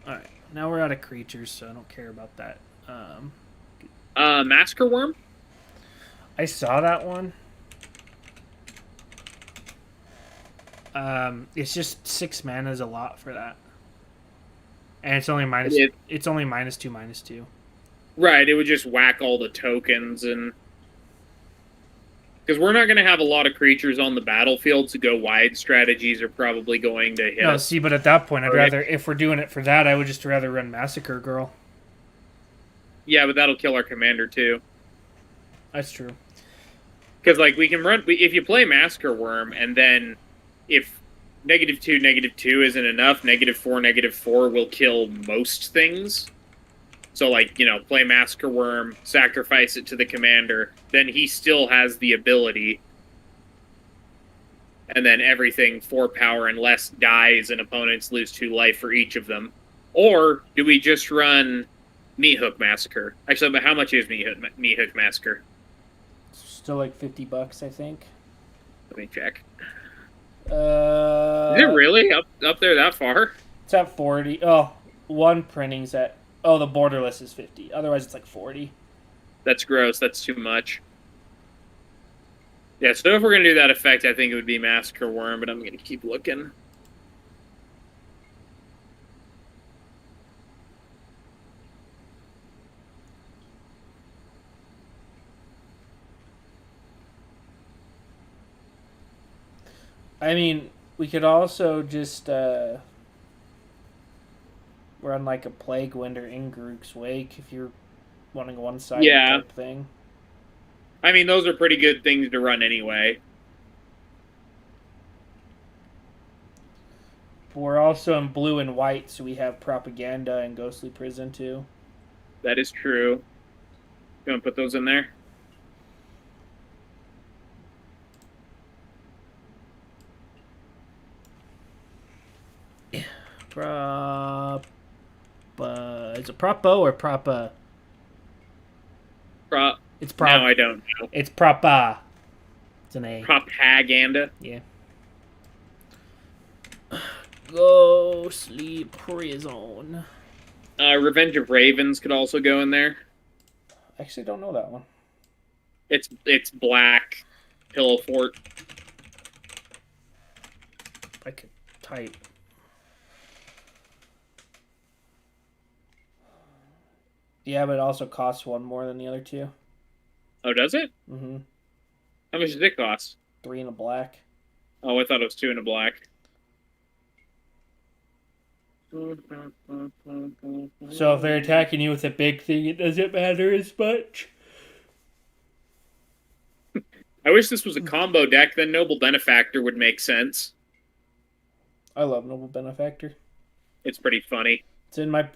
All right, now we're out of creatures, so I don't care about that. Masker Worm. I saw that one. It's just 6 mana is a lot for that, and it's only minus. It's only -2/-2. Right, it would just whack all the tokens, and because we're not going to have a lot of creatures on the battlefield, so go wide strategies are probably going to hit. No, us. see, but at that point, I'd rather, if we're doing it for that, I would just rather run Massacre Girl. Yeah, but that'll kill our commander too. That's true. Because like we can run if you play Masker Worm, and then if -2/-2 isn't enough, -4/-4 will kill most things. So like play Masker Worm, sacrifice it to the commander, then he still has the ability, and then everything 4 power and less dies, and opponents lose 2 life for each of them. Or do we just run Meat Hook Massacre? Actually, but how much is Meat Hook Massacre? Still like $50, I think. Let me check. Is Is it really up there that far? It's at 40. Oh, one printing's at. Oh, the borderless is 50. Otherwise, it's like 40. That's gross. That's too much. Yeah, so if we're going to do that effect, I think it would be Massacre Worm, but I'm going to keep looking. I mean, we could also just run like a Plague Wind or Ingruk's Wake if you're wanting a one-sided type thing. I mean, those are pretty good things to run anyway. We're also in blue and white, so we have Propaganda and Ghostly Prison too. That is true. You want to put those in there? Is it Propo or Propa? It's No, I don't know. It's Propa. It's an A. Propaganda. Yeah. Ghostly Prison. Revenge of Ravens could also go in there. I actually don't know that one. It's black pillow fort. I could type. Yeah, but it also costs one more than the other two. Oh, does it? Mm-hmm. How much does it cost? 3 in a black. Oh, I thought it was 2 in a black. So if they're attacking you with a big thing, it doesn't matter as much. I wish this was a combo deck, then Noble Benefactor would make sense. I love Noble Benefactor. It's pretty funny. It's in my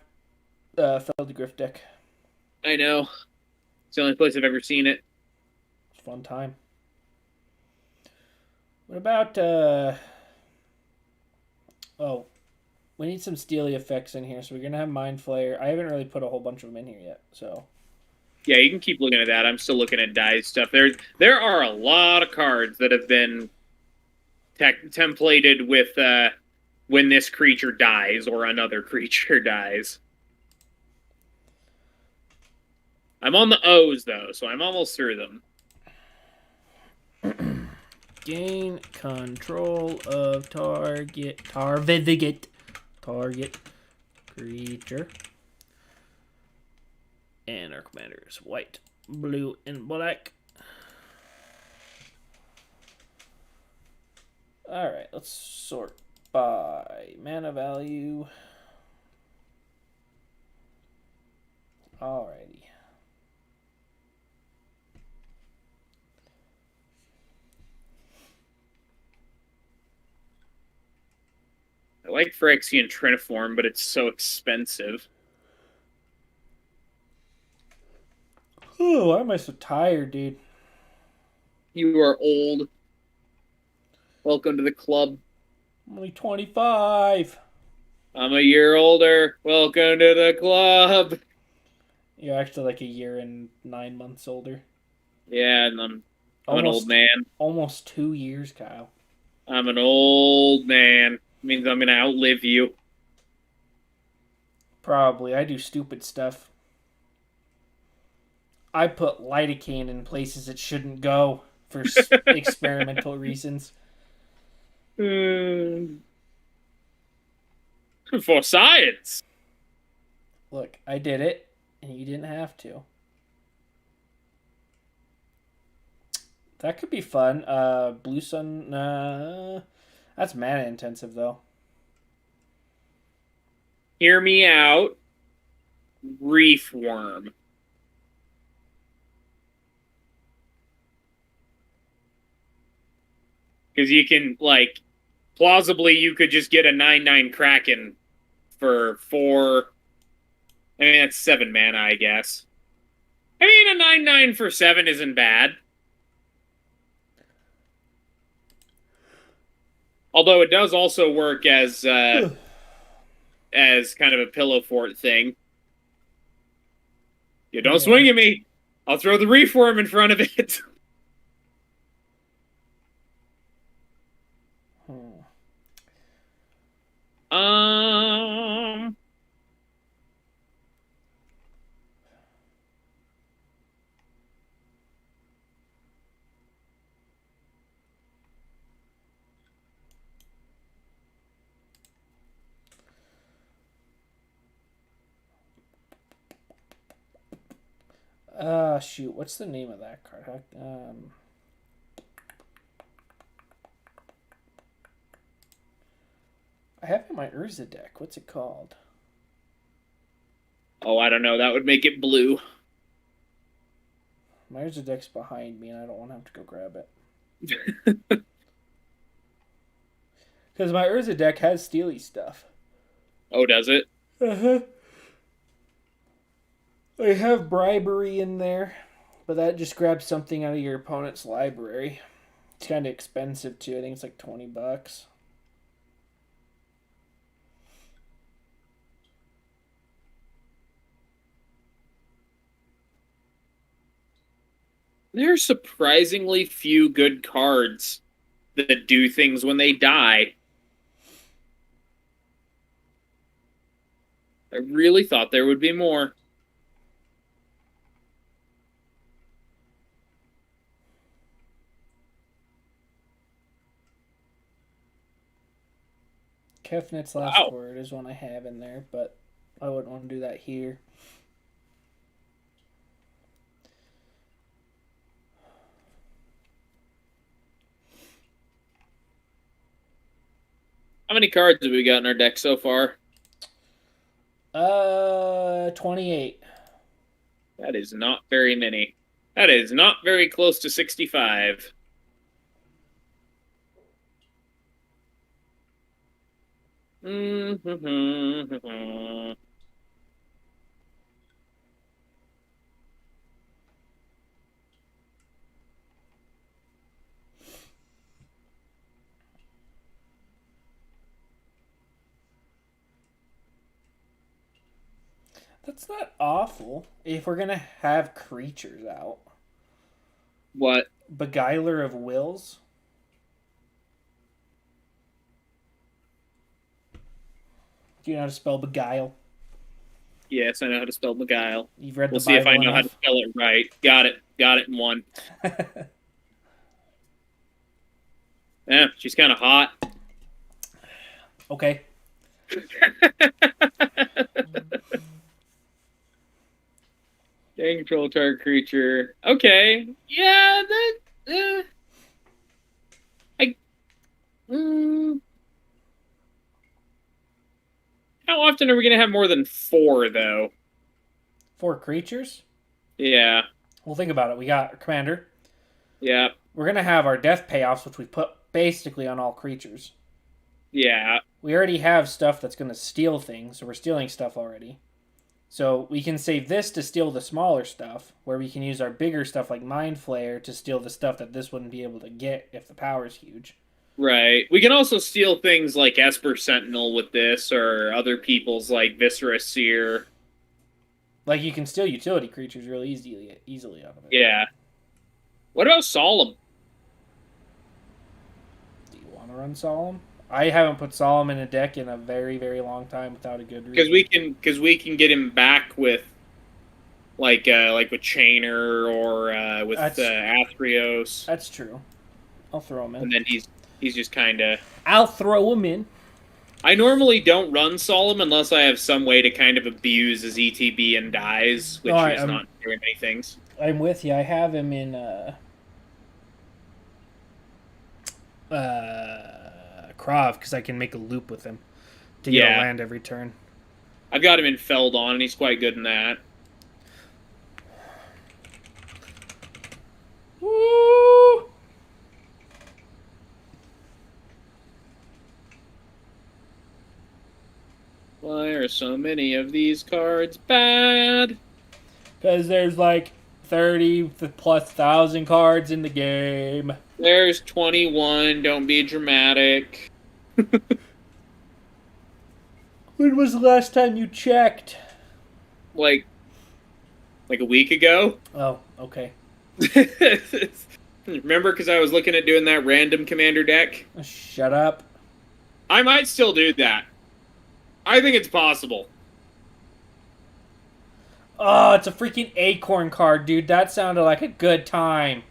Feldgriff deck. I know. It's the only place I've ever seen it. It's a fun time. What about oh, we need some steely effects in here, so we're gonna have Mind Flayer. I haven't really put a whole bunch of them in here yet, so Yeah, you can keep looking at that. I'm still looking at Dye's stuff. There are a lot of cards that have been templated with when this creature dies or another creature dies. I'm on the O's though, so I'm almost through them. gain control of target creature. And our commander is white, blue, and black. Alright, let's sort by mana value. Alrighty. I like Phyrexian Triniform, but it's so expensive. Oh, why am I so tired, dude? You are old. Welcome to the club. I'm only 25. I'm a year older. Welcome to the club. You're actually like a year and 9 months older. Yeah, and I'm an old man. Almost 2 years, Kyle. I'm an old man. It means I'm gonna outlive you. Probably. I do stupid stuff. I put lidocaine in places it shouldn't go for experimental reasons. For science. Look, I did it, and you didn't have to. That could be fun. Blue Sun. That's mana intensive, though. Hear me out. Reef Worm. Because you can, like, plausibly, you could just get a 9/9 Kraken for 4. I mean, that's 7 mana, I guess. I mean, a 9/9 for 7 isn't bad. Although it does also work as kind of a pillow fort thing. You don't swing at me. I'll throw the Reef Worm in front of it. Shoot, what's the name of that card? I have it in my Urza deck. What's it called? Oh, I don't know. That would make it blue. My Urza deck's behind me, and I don't want to have to go grab it. Because my Urza deck has Steely stuff. Oh, does it? Uh-huh. I have Bribery in there, but that just grabs something out of your opponent's library. It's kind of expensive, too. I think it's like $20. There are surprisingly few good cards that do things when they die. I really thought there would be more. Kefnit's last Wow. word is one I have in there, but I wouldn't want to do that here. How many cards have we got in our deck so far? 28. That is not very many. That is not very close to 65. That's not awful if we're gonna have creatures out. What? Beguiler of Wills. Do you know how to spell beguile? Yes, I know how to spell beguile. You've read We'll the see if I Bible know how to enough. spell it right. Got it. Got it in one. Yeah, she's kind of hot. Okay. Gain control target creature. Okay. Yeah, that. I. How often are we gonna have more than 4 though? 4 creatures? Yeah. Well, think about it. We got our commander. Yeah. We're going to have our death payoffs, which we put basically on all creatures. Yeah. We already have stuff that's going to steal things, so we're stealing stuff already. So we can save this to steal the smaller stuff, where we can use our bigger stuff like Mind Flayer to steal the stuff that this wouldn't be able to get if the power's huge. Right. We can also steal things like Esper Sentinel with this, or other people's like Viscera Seer. Like, you can steal utility creatures really easily out of it. Yeah. What about Solemn? Do you want to run Solemn? I haven't put Solemn in a deck in a very, very long time without a good reason. Because we can get him back with like with Chainer or with Athreos. That's true. I'll throw him in. And then he's just kind of. I'll throw him in. I normally don't run Solemn unless I have some way to kind of abuse his ETB and dies, which is not very many things. I'm with you. I have him in Krav because I can make a loop with him to get a land every turn. I've got him in Feldon, and he's quite good in that. Woo! Why are so many of these cards bad? Because there's like 30 plus thousand cards in the game. There's 21. Don't be dramatic. When was the last time you checked? Like a week ago. Oh, okay. Remember, because I was looking at doing that random commander deck? Shut up. I might still do that. I think it's possible. Oh, it's a freaking acorn card, dude. That sounded like a good time.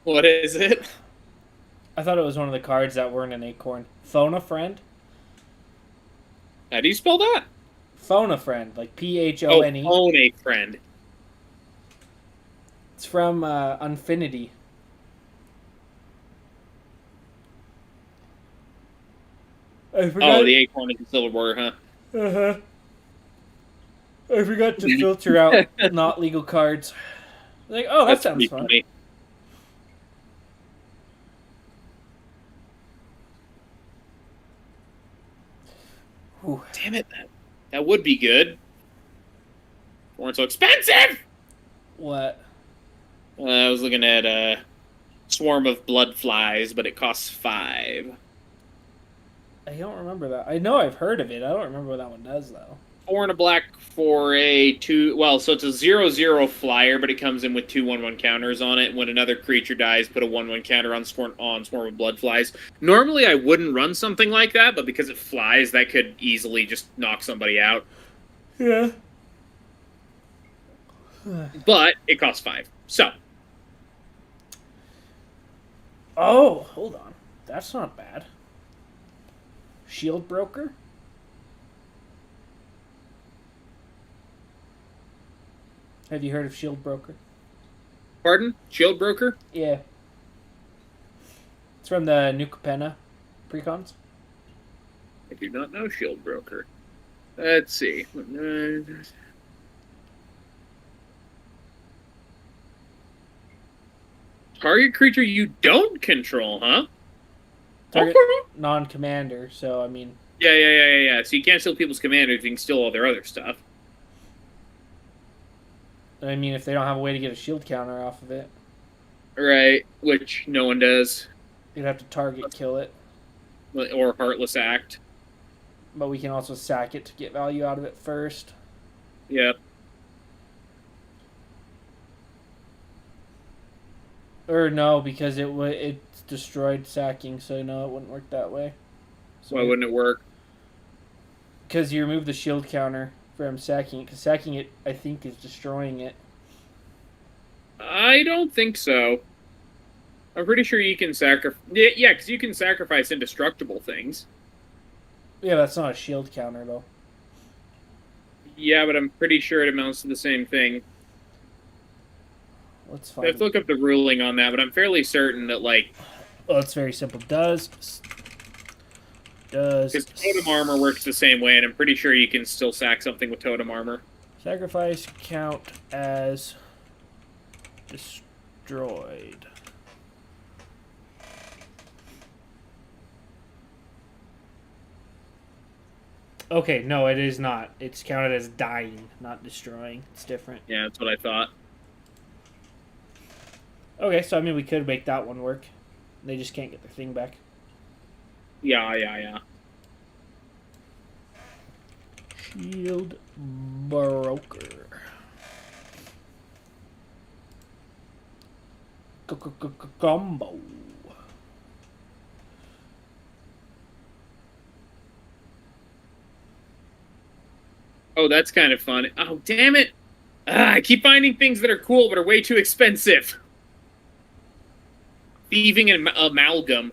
What is it? I thought it was one of the cards that weren't an acorn. Phone a friend? How do you spell that? Phone a friend, like Phone. Oh, phone a friend. It's from Unfinity. I forgot. Oh, the acorn is the silver border, huh? Uh-huh. I forgot to filter out not legal cards. Like, oh, that sounds fun. Funny. Damn it, that would be good. Weren't so expensive. What? I was looking at a Swarm of Blood Flies, but it costs 5. I don't remember that. I know I've heard of it. I don't remember what that one does though. 4 and a black for a 2. Well, so it's a 0/0 flyer, but it comes in with 2 1/1 counters on it. When another creature dies, put a 1/1 counter on Swarm of Blood Flies. Normally, I wouldn't run something like that, but because it flies, that could easily just knock somebody out. Yeah. But it costs 5. So. Oh, hold on. That's not bad. Shield Broker. Have you heard of Shield Broker? Pardon? Shield Broker? Yeah. It's from the New Capenna precons. I do not know Shield Broker. Let's see. Target creature you don't control, huh? Target Okay. non-commander, so I mean, Yeah. So you can't steal people's commanders, you can steal all their other stuff. if they don't have a way to get a shield counter off of it, Right, which no one does. you'd have to target kill it. Or Heartless Act. But we can also sack it to get value out of it first. Yep. Or no, because it's destroyed sacking, so no, it wouldn't work that way. So Why wouldn't it work? Because you remove the shield counter from sacking it, because sacking it, I think, is destroying it. I don't think so. I'm pretty sure you can sacrifice. Yeah, because you can sacrifice indestructible things. Yeah, that's not a shield counter, though. Yeah, but I'm pretty sure it amounts to the same thing. Let's I find have to look up the ruling on that, but I'm fairly certain that, like, Well, it's very simple. Does because totem armor works the same way, and I'm pretty sure you can still sack something with totem armor. sacrifice count as destroyed? Okay, no, it is not. It's counted as dying, not destroying. It's different. Yeah, that's what I thought. Okay, so we could make that one work. They just can't get their thing back. Yeah. Shield Broker. Combo. Oh, that's kind of fun. Oh, damn it! I keep finding things that are cool but are way too expensive. Thieving and Amalgam.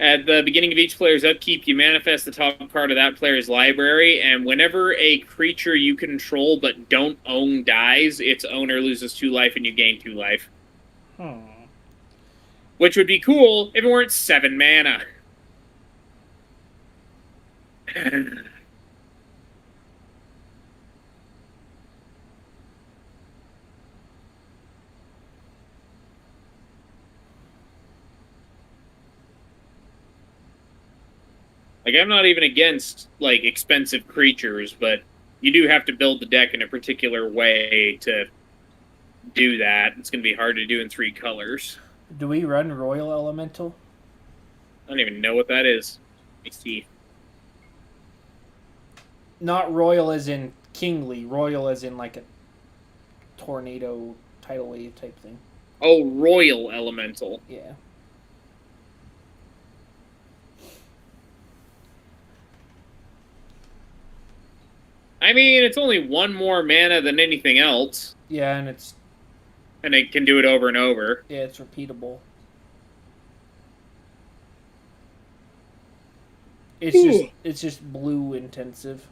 At the beginning of each player's upkeep, you manifest the top card of that player's library, and whenever a creature you control but don't own dies, its owner loses 2 life and you gain 2 life. Which would be cool if it weren't 7 mana. Like, I'm not even against, like, expensive creatures, but you do have to build the deck in a particular way to do that. It's going to be hard to do in 3 colors. Do we run Royal Elemental? I don't even know what that is. Let me see. Not royal as in kingly, royal as in like a tornado tidal wave type thing. Oh, Royal Elemental. Yeah. I mean, it's only 1 more mana than anything else. Yeah, And it can do it over and over. yeah, it's repeatable. It's just blue intensive.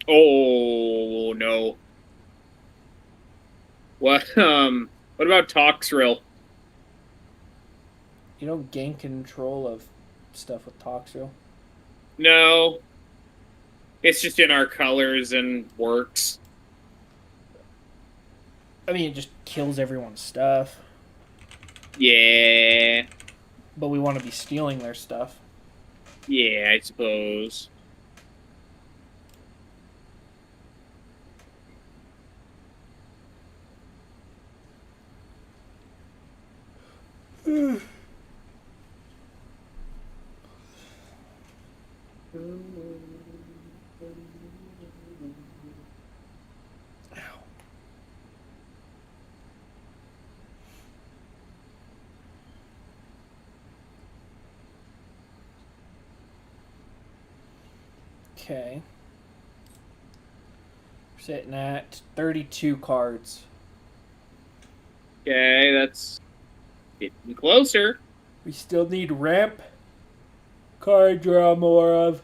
Oh, no. What about Toxrill? You don't gain control of stuff with Toxrill. No. It's just in our colors and works. It just kills everyone's stuff. Yeah. But we want to be stealing their stuff. Yeah, I suppose. Okay. We're sitting at 32 cards. Okay, that's getting closer. We still need ramp, card draw more of.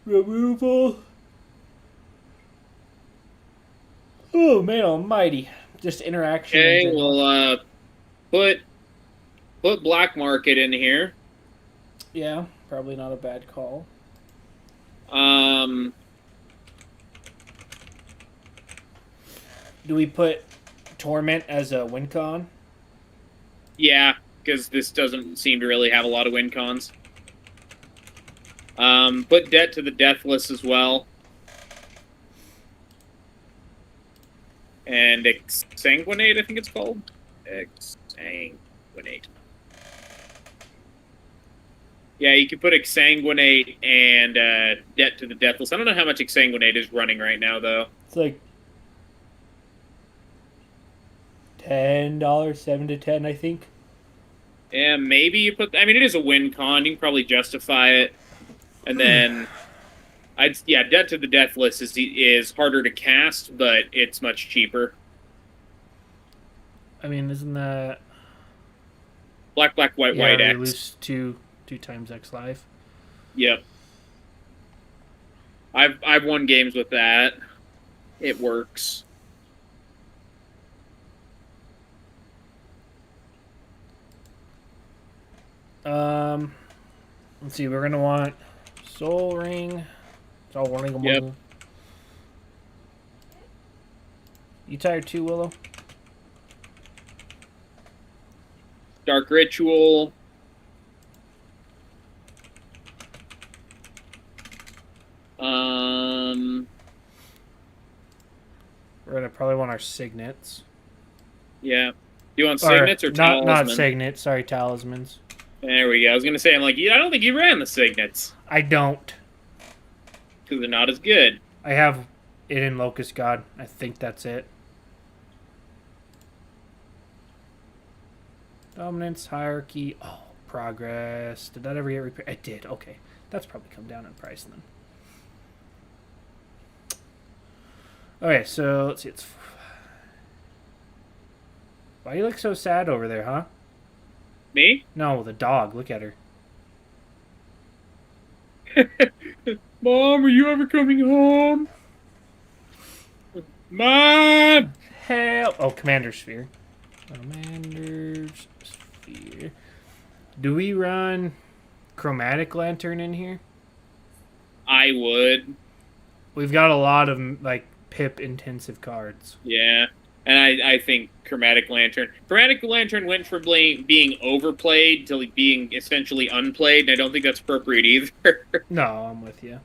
Removal. Oh man almighty. Just interaction in Okay, general. we'll put black market in here. Yeah, probably not a bad call. Do we put Torment as a win con? Yeah, because this doesn't seem to really have a lot of win cons. Put Debt to the Deathless as well. And Exsanguinate, I think it's called. Exsanguinate. Yeah, you can put Exsanguinate and Debt to the Deathless. I don't know how much Exsanguinate is running right now, though. It's like $10, 7 to 10, I think. Yeah, maybe you put... I mean, it is a win con. You can probably justify it. And then... Debt to the Deathless is harder to cast, but it's much cheaper. I mean, isn't that Black, white, white we X. lose two times X life. Yep. I've won games with that. It works. Let's see. We're gonna want Soul Ring. It's all warning. Yep. You tired too, Willow? Dark Ritual. We're gonna probably want our signets. Yeah. Do you want signets or talismans? Not signets. Sorry, talismans. There we go. I was gonna say, I'm like, I don't think you ran the signets I don't. because they're not as good. I have it in Locust God. I think that's it. Dominance, hierarchy. Oh, progress. Did that ever get repaired? It did. Okay. That's probably come down in price then. Okay, so let's see. It's... Why do you look so sad over there, huh? Me? No, the dog. Look at her. Mom, are you ever coming home? Mom! Hell. Oh, Commander Sphere. Commander Sphere. Do we run Chromatic Lantern in here? I would. We've got a lot of, like, pip intensive cards. Yeah. And I think Chromatic Lantern. Chromatic Lantern went from being overplayed to being essentially unplayed, and I don't think that's appropriate either. No, I'm with you.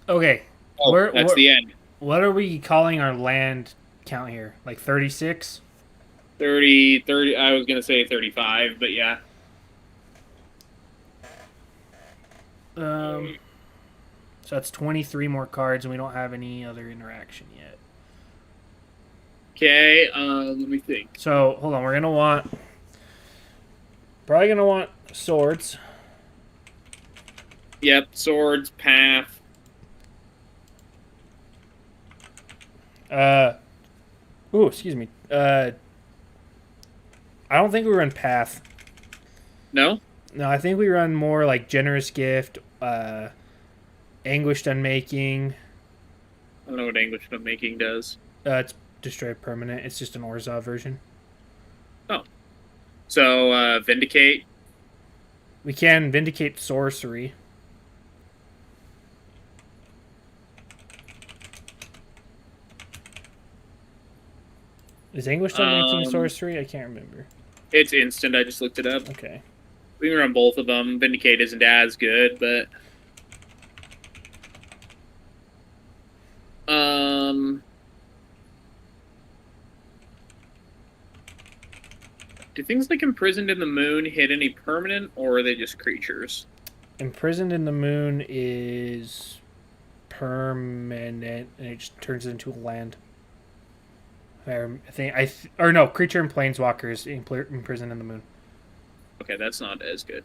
Okay. Oh, that's the end. What are we calling our land count here? Like 36? 30, I was going to say 35, but yeah. So that's 23 more cards, and we don't have any other interaction yet. Okay, let me think. So, hold on. We're going to want... Probably going to want swords. Yep, swords, path. Excuse me. I don't think we run path. No? No, I think we run more like generous gift, anguished unmaking. I don't know what Anguished Unmaking does. It's destroy permanent. It's just an Orzhov version. Oh. So, Vindicate. We can vindicate sorcery. Is anguished unmaking sorcery? I can't remember. It's instant, I just looked it up. Okay. We can run both of them. Vindicate isn't as good, but... Do things like Imprisoned in the Moon hit any permanent, or are they just creatures? Imprisoned in the Moon is permanent, and it just turns it into a land. Creature and planeswalkers imprisoned in the Moon. Okay, that's not as good.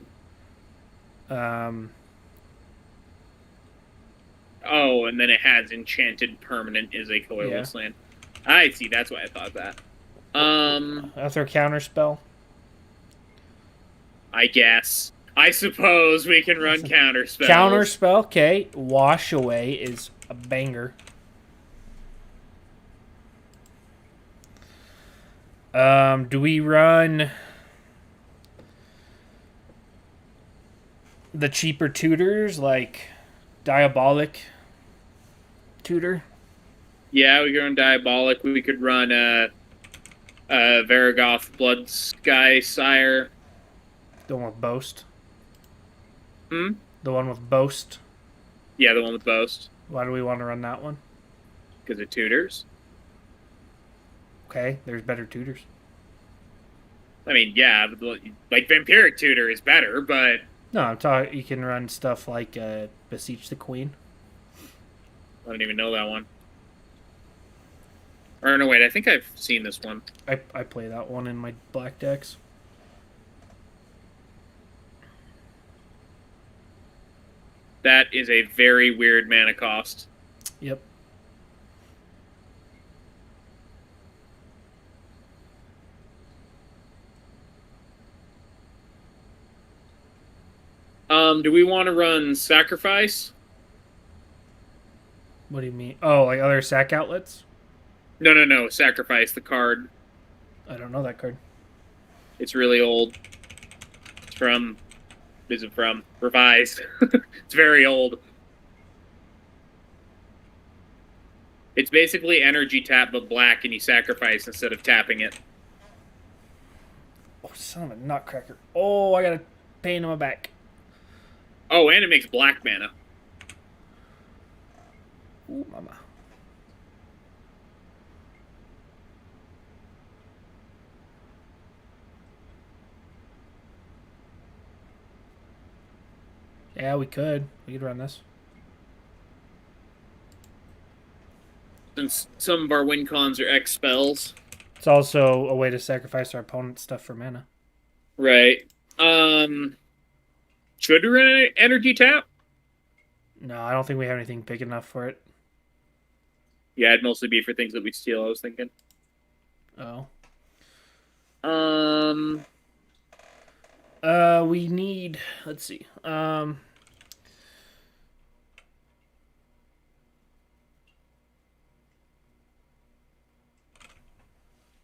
Oh, and then it has Enchanted Permanent is a colorless land. I see, that's why I thought that. I'll throw counter spell. I guess. I suppose we can run counter spells. Counter spell, okay. Wash away is a banger. Do we run the cheaper tutors like Diabolic Tutor? Yeah, we could run Diabolic. We could run Varagoth Blood Sky Sire. The one with Boast. Hmm? The one with Boast. Yeah, the one with Boast. Why do we want to run that one? Because it tutors. Okay, there's better tutors. I mean, yeah, like Vampiric Tutor is better, but No, I'm talking. You can run stuff like Beseech the Queen. I don't even know that one. Or no, wait, I think I've seen this one. I play that one in my black decks. That is a very weird mana cost. Yep. Do we want to run Sacrifice? What do you mean? Oh, like other sack outlets? No. Sacrifice, the card. I don't know that card. It's really old. It's from... Is it from? Revised. It's very old. It's basically energy tap, but black, and you sacrifice instead of tapping it. Oh, son of a nutcracker. Oh, I got a pain in my back. Oh, and it makes black mana. Ooh, mama. Yeah, we could. We could run this. Since some of our win cons are X spells. It's also a way to sacrifice our opponent's stuff for mana. Right. Should we run an energy tap? No, I don't think we have anything big enough for it. Yeah, it'd mostly be for things that we steal, I was thinking. Oh. We need... Let's see. I'm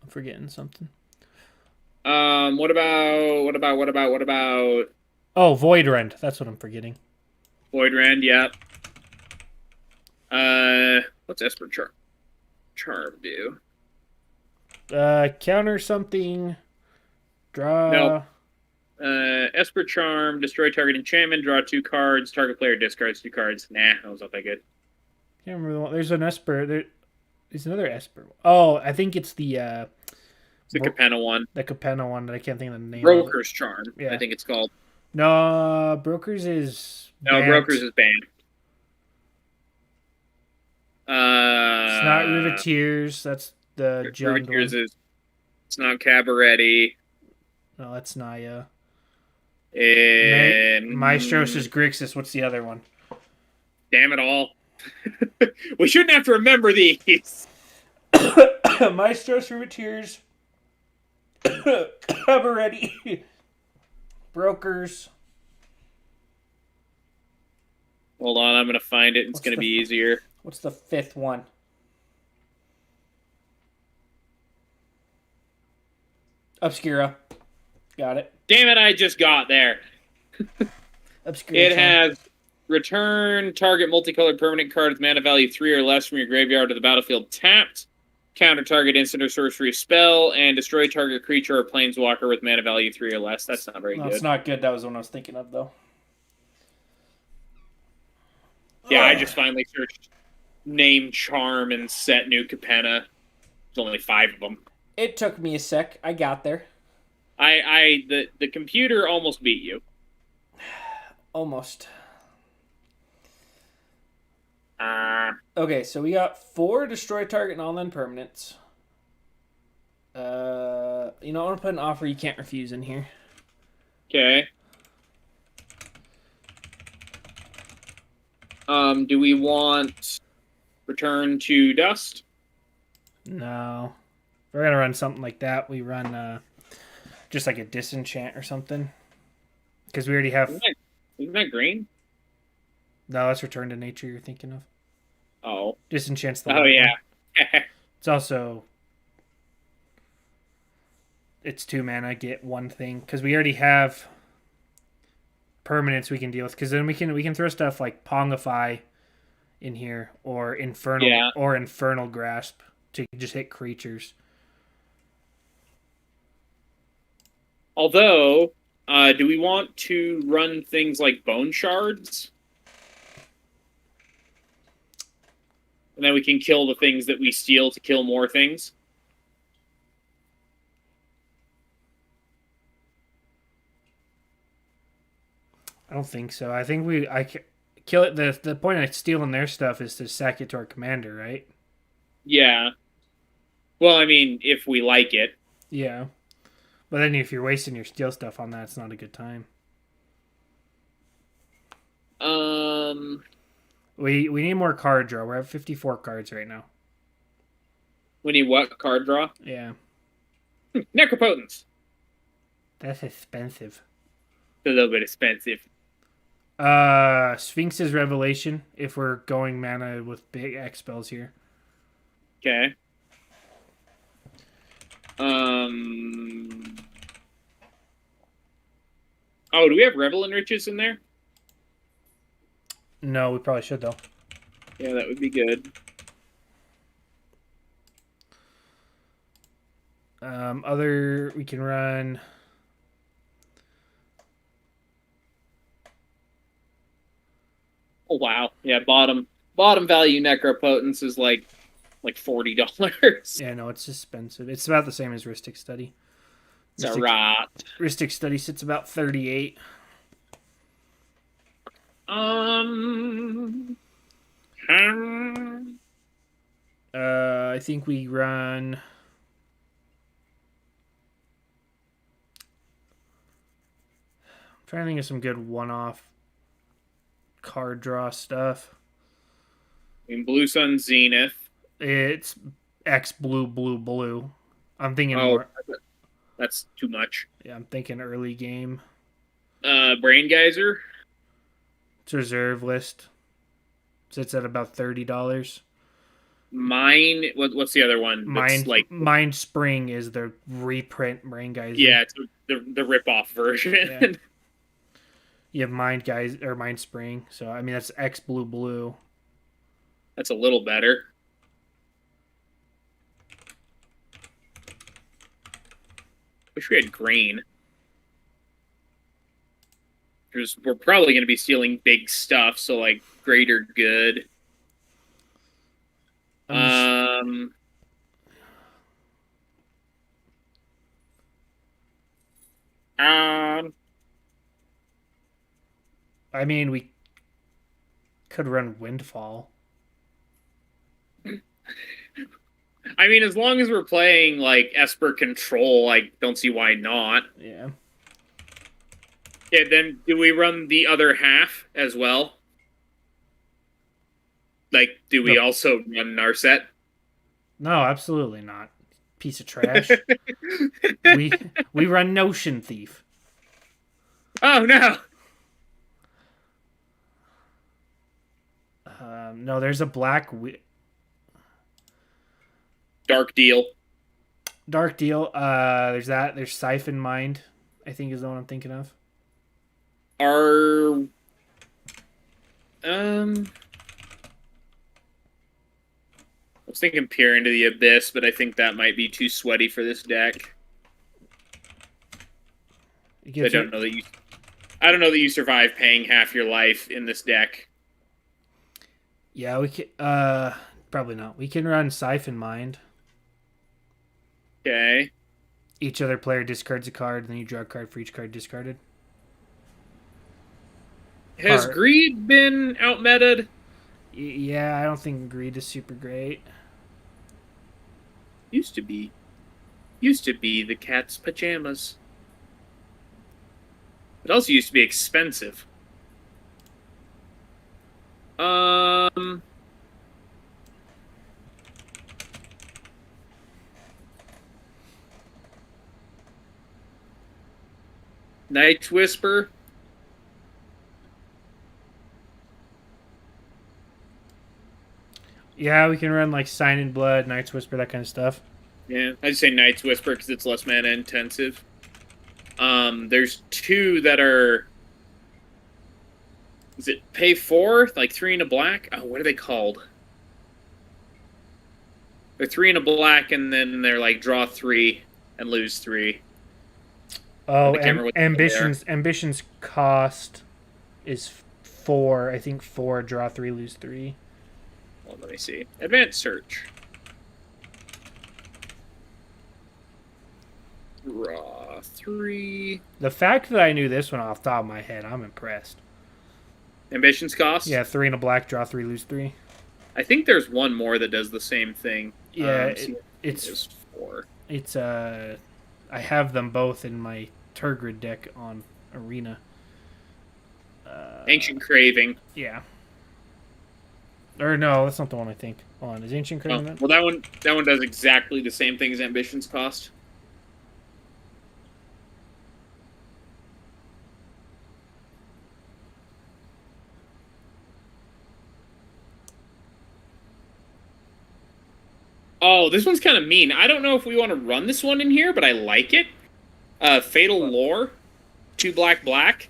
forgetting something. What about Oh, Void Rend. That's what I'm forgetting. Void Rend? Yeah. What's Esper Charm do? Counter something. Draw. Nope. Esper Charm, destroy target enchantment, draw 2 cards, target player discards 2 cards. Nah, that was not that good. Can't remember the one. There's an Esper. There's another Esper. Oh, I think it's the It's the Capenna one. the Capenna one that I can't think of the name. Broker's Charm, Yeah. I think it's called. No, Brokers is No, banned. Brokers is banned. It's not Riveteers. That's the Jund Riveteers one. is. It's not Cabaretti. No, that's Naya. And Maestros is Grixis. What's the other one? Damn it all. We shouldn't have to remember these. Maestros, Riveteers, Cabaretti, Brokers. Hold on, I'm going to find it. It's going to be easier. What's the fifth one? Obscura. Got it. Damn it, I just got there. Obscura. It has return target multicolored permanent card with mana value 3 or less from your graveyard to the battlefield tapped. Counter target instant or sorcery spell, and destroy target creature or planeswalker with mana value 3 or less. That's not very good. That's not good. That was the one I was thinking of, though. Yeah, I just finally searched name charm and set new Capenna. There's only 5 of them. It took me a sec. I got there. The computer almost beat you. Almost. Okay, so we got 4 destroy target non-land permanents. You know, I want to put an offer you can't refuse in here. Okay. Do we want return to dust? No. we're gonna run something like that, we run just like a disenchant or something. Because we already have. Isn't that green? No, that's Return to Nature you're thinking of. Oh. Disenchant's the Oh, white yeah. one. It's also. It's 2 mana, get 1 thing. Because we already have permanents we can deal with. Because then we can throw stuff like Pongify in here, or Yeah. Infernal Grasp to just hit creatures. Although, do we want to run things like Bone Shards? And then we can kill the things that we steal to kill more things? I don't think so. I think kill it. The point of stealing their stuff is to sack it to our commander, right? Yeah. Well, I mean, if we like it. Yeah. But then if you're wasting your steal stuff on that, it's not a good time. We need more card draw. We're at 54 cards right now. We need what? Card draw? Yeah. Necropotence. That's expensive. It's a little bit expensive. Sphinx's Revelation, if we're going mana with big X spells here. Okay. Oh, do we have Revel and Riches in there? No, we probably should though. Yeah, that would be good. We can run. Oh wow, yeah. Bottom value Necropotence is like $40. Yeah, no, it's expensive. It's about the same as Rhystic Study. It's a rot. Rhystic Study sits about 38. I think we run. I'm trying to think of some good one-off card draw stuff. In Blue Sun Zenith. It's X blue blue blue. I'm thinking more. That's too much. Yeah, I'm thinking early game. Brain Geyser. It's reserve list. Sits at about $30. Mine. What's the other one? Mind Spring is the reprint Brain Geyser. Yeah, it's the rip-off version. Yeah. You have Mind Spring. So I mean that's X blue blue. That's a little better. Wish we had green. We're probably going to be stealing big stuff, so like greater good. I mean, we could run Windfall. I mean, as long as we're playing like Esper Control, I don't see why not. Yeah. Yeah, then do we run the other half as well? Like, do we also run Narset? No, absolutely not. Piece of trash. we run Notion Thief. Oh no. No, there's a black. Dark Deal. Dark Deal. There's that. There's Siphon Mind, I think is the one I'm thinking of. I was thinking Peer into the Abyss, but I think that might be too sweaty for this deck. I don't know that you survive paying half your life in this deck. Yeah, we can. Probably not. We can run Siphon Mind. Okay. Each other player discards a card, and then you draw a card for each card discarded. Has Greed been outmeted? Yeah, I don't think Greed is super great. Used to be the cat's pajamas. It also used to be expensive. Night's Whisper. Yeah, we can run like Sign in Blood, Night's Whisper, that kind of stuff. Yeah, I just say Night's Whisper because it's less mana intensive. There's two that are. Is it pay 4? Like 3 and a black? Oh, what are they called? They're 3 and a black, and then they're like draw 3 and lose 3. Oh, I can't remember what ambition's cost is 4. I think 4. Draw 3, lose 3. Well, let me see. Advanced search. Draw 3. The fact that I knew this one off the top of my head, I'm impressed. Ambition's cost? Yeah, 3 and a black, draw 3, lose 3. I think there's one more that does the same thing. Yeah, it's 4. It's I have them both in my Turgid deck on Arena. Ancient Craving. Yeah. Or no, that's not the one I think. Hold on, is Ancient Craving that? Well, that one does exactly the same thing as Ambition's cost. Oh, this one's kind of mean. I don't know if we want to run this one in here, but I like it. Fatal Lore, 2 black.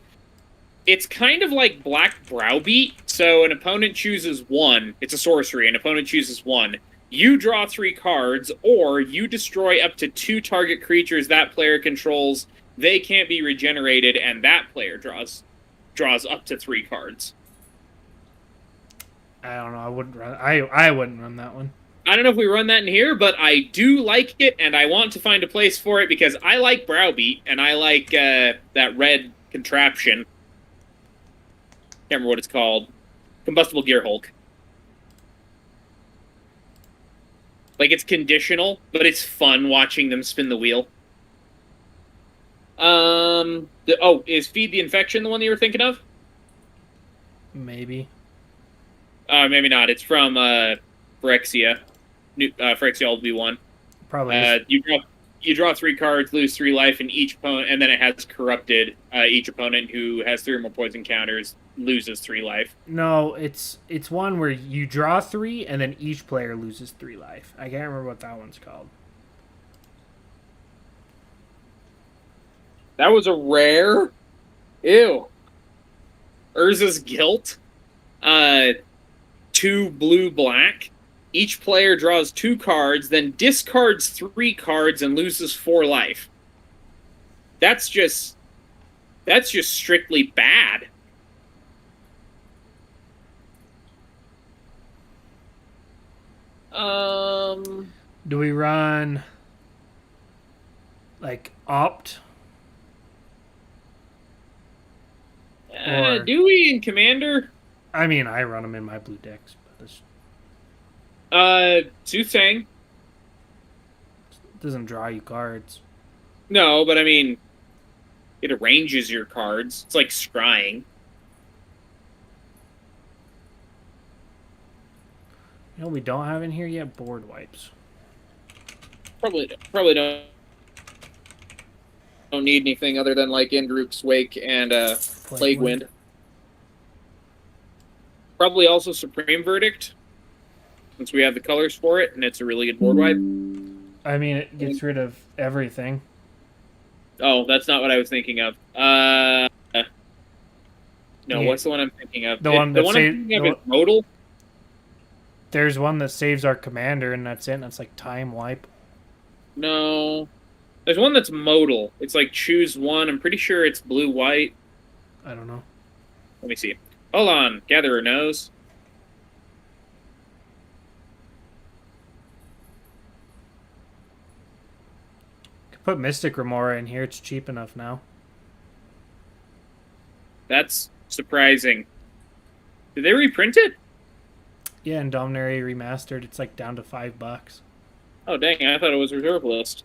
It's kind of like Black Browbeat. So an opponent chooses 1. It's a sorcery. An opponent chooses 1. You draw 3 cards, or you destroy up to 2 target creatures that player controls. They can't be regenerated, and that player draws up to 3 cards. I don't know. I wouldn't run. I wouldn't run that one. I don't know if we run that in here, but I do like it, and I want to find a place for it because I like Browbeat, and I like that red contraption. Can't remember what it's called. Combustible Gear Hulk. Like, it's conditional, but it's fun watching them spin the wheel. Is Feed the Infection the one that you were thinking of? Maybe. Maybe not. It's from Phyrexia. Phyrexia Old V1. Probably. You draw 3 cards, lose 3 life, and each opponent, and then it has Corrupted. Each opponent who has 3 or more poison counters loses 3 life. No, it's one where you draw 3 and then each player loses 3 life. I can't remember what that one's called. That was a rare. Ew. Urza's Guilt. 2 blue-black. Each player draws 2 cards, then discards 3 cards and loses 4 life. That's just strictly bad. Do we run like Opt? Or, do we in Commander? I mean, I run them in my blue decks. But Soothsaying. Doesn't draw you cards. No, but I mean, it arranges your cards. It's like scrying. You know, we don't have in here yet board wipes. Probably don't need anything other than like Indruk's Wake and Plague Wind. Probably also Supreme Verdict, since we have the colors for it, and it's a really good board wipe. I mean, it gets rid of everything. Oh, that's not what I was thinking of. No, Yeah. What's the one I'm thinking of? The one I'm thinking of is Modal. There's one that saves our commander, and that's it. And that's like time wipe. No. There's one that's modal. It's like choose one. I'm pretty sure it's blue-white. I don't know. Let me see. Hold on. Gatherer knows. Could put Mystic Remora in here. It's cheap enough now. That's surprising. Did they reprint it? Yeah, and Dominaria Remastered, it's like down to $5. Oh, dang. I thought it was reserve list.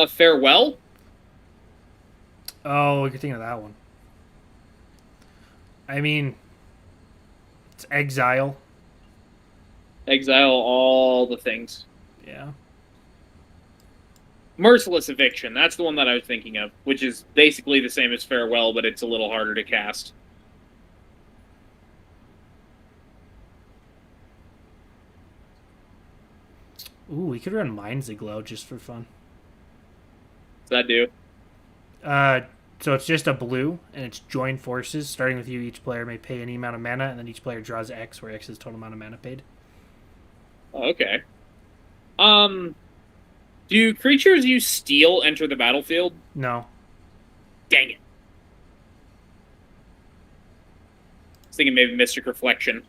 Farewell? Oh, you're thinking of that one. I mean, it's exile. Exile all the things. Yeah. Merciless Eviction. That's the one that I was thinking of, which is basically the same as Farewell, but it's a little harder to cast. Ooh, we could run Mind's Aglow just for fun. What's that do? So it's just a blue, and it's join forces. Starting with you, each player may pay any amount of mana, and then each player draws X, where X is total amount of mana paid. Oh, okay. Do creatures use steel enter the battlefield? No. Dang it. I was thinking maybe Mystic Reflection.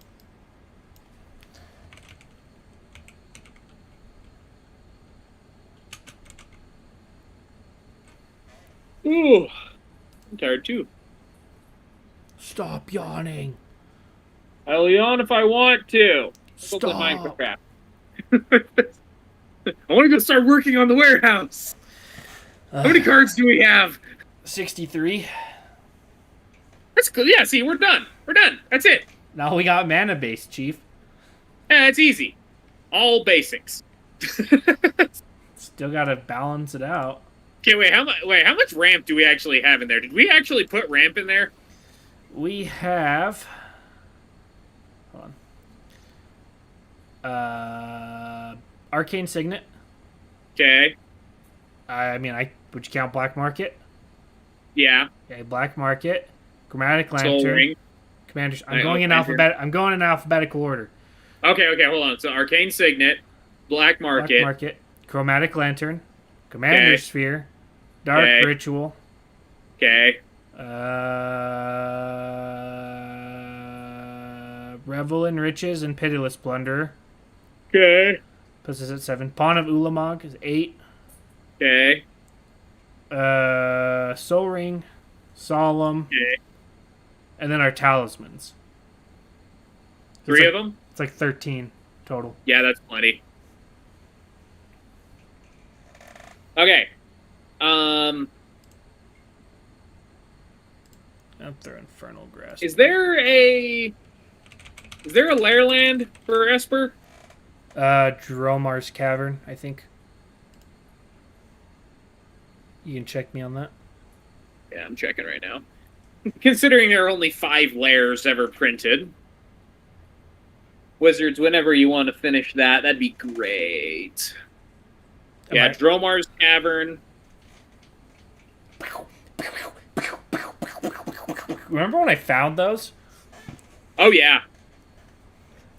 Ooh. I'm tired too. Stop yawning. I'll yawn if I want to. Stop. Go play Minecraft. I want to go start working on the warehouse. How many cards do we have? 63. That's good. Yeah, see, we're done. We're done. That's it. Now we got mana base, Chief. Yeah, it's easy. All basics. Still gotta balance it out. Okay, wait, how much ramp do we actually have in there? Did we actually put ramp in there? We have... Hold on. Arcane Signet. Okay. I mean, would you count Black Market? Yeah. Okay, Black Market. Chromatic Soul Lantern. Ring. Commander's... I'm going in alphabetical order. Okay, hold on. So Arcane Signet, Black Market. Black Market. Chromatic Lantern. Commander Sphere. Dark Ritual. Okay. Revel in Riches and Pitiless Plunder. Okay. Puts us at 7. Pawn of Ulamog is 8. Okay. Soul Ring. Solemn. Okay. And then our talismans. Three of them? It's like 13 total. Yeah, that's plenty. Okay. I'll throw Infernal Grasp. Is there a Lairland for Esper? Dromar's Cavern, I think. You can check me on that. Yeah, I'm checking right now. Considering there are only 5 lairs ever printed. Wizards, whenever you want to finish that, that'd be great. Yeah, Dromar's Cavern. Remember when I found those? Oh, yeah.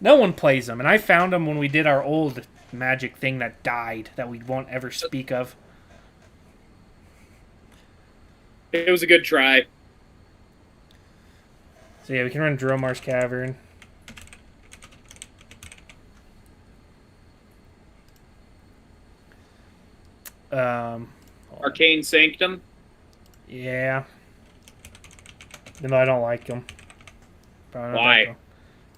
No one plays them, and I found them when we did our old Magic thing that died, that we won't ever speak of. It was a good try. So yeah, we can run Dromar's Cavern. Arcane Sanctum. Yeah. Even though I don't like them. Why?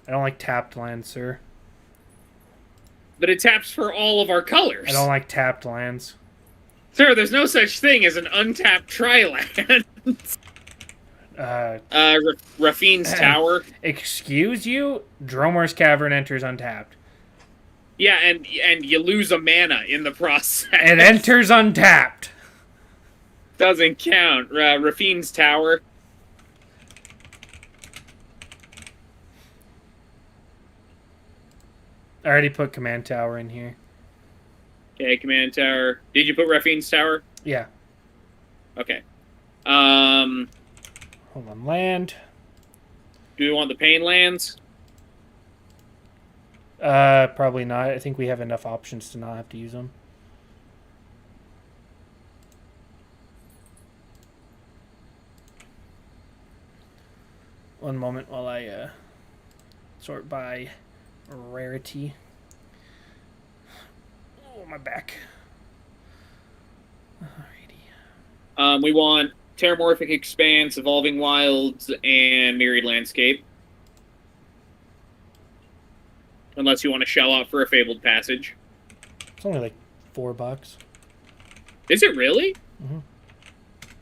I don't like tapped lands, sir. But it taps for all of our colors. I don't like tapped lands. Sir, there's no such thing as an untapped tri-land. Rafine's Tower. Excuse you? Dromar's Cavern enters untapped. Yeah, and you lose a mana in the process. It enters untapped. Doesn't count. Rafine's Tower. I already put Command Tower in here. Okay, Command Tower. Did you put Rafine's Tower? Yeah. Okay. Hold on, land. Do we want the Pain lands? Probably not. I think we have enough options to not have to use them. One moment while I sort by rarity. Oh, my back. Alrighty. We want Terramorphic Expanse, Evolving Wilds, and Myriad Landscape. Unless you want to shell out for a Fabled Passage. It's only like $4. Is it really? Mm-hmm.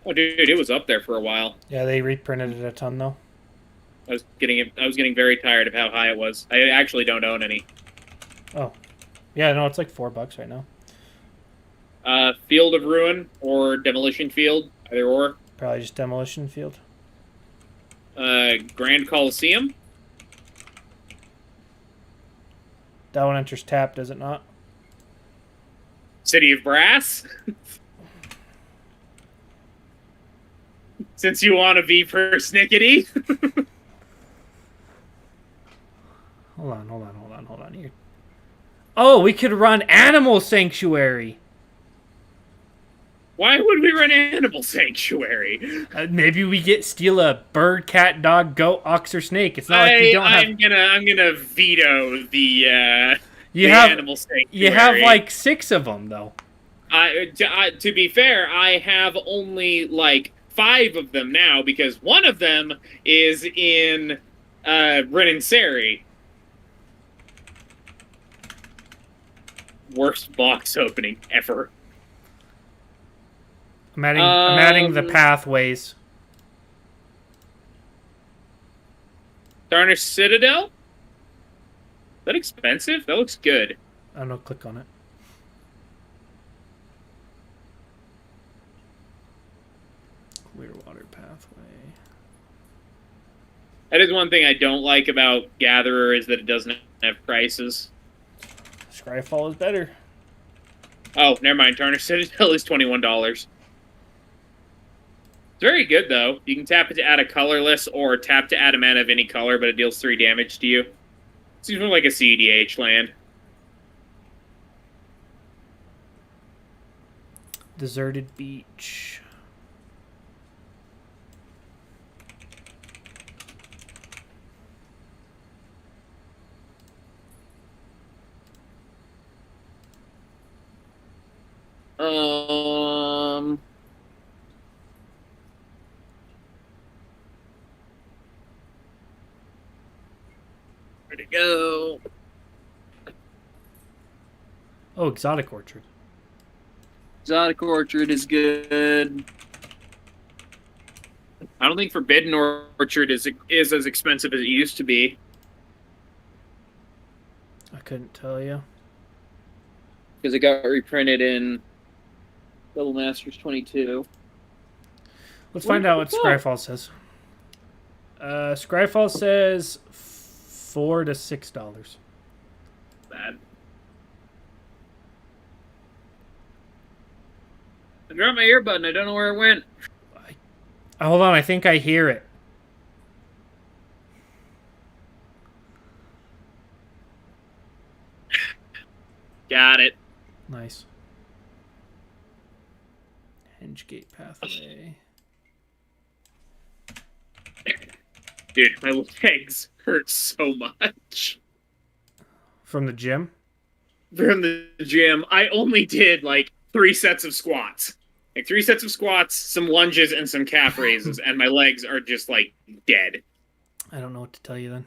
Oh, dude, it was up there for a while. Yeah, they reprinted it a ton, though. I was getting very tired of how high it was. I actually don't own any. Oh, yeah, no, it's like $4 right now. Field of Ruin or Demolition Field, either or. Probably just Demolition Field. Grand Coliseum. That one enters tap, does it not? City of Brass. Since you want to be persnickety. Hold on. Here. Oh, we could run Animal Sanctuary. Why would we run Animal Sanctuary? Maybe we steal a bird, cat, dog, goat, ox, or snake. It's not like you don't have. I'm gonna veto the Animal Sanctuary. You have like 6 of them though. To be fair, I have only like 5 of them now because one of them is in Brennensary. Worst box opening ever. I'm adding the pathways. Tarnished Citadel? Is that expensive? That looks good. I don't know, click on it. Clearwater pathway. That is one thing I don't like about Gatherer is that it doesn't have prices. Scryfall is better. Oh, never mind. Tarnished Citadel is $21. It's very good, though. You can tap it to add a colorless or tap to add a mana of any color, but it deals 3 damage to you. Seems more like a CEDH land. Deserted Beach. Where'd it go? Oh, Exotic Orchard. Exotic Orchard is good. I don't think Forbidden Orchard is as expensive as it used to be. I couldn't tell you. Because it got reprinted in Double Masters 22. Let's find out what Scryfall says. Scryfall says $4 to $6. Bad. I dropped my earbud and I don't know where it went. Hold on, I think I hear it. Got it. Nice. Hengegate pathway. Dude, my legs hurt so much. From the gym? From the gym. I only did like 3 sets of squats. Like 3 sets of squats, some lunges, and some calf raises, and my legs are just like dead. I don't know what to tell you then.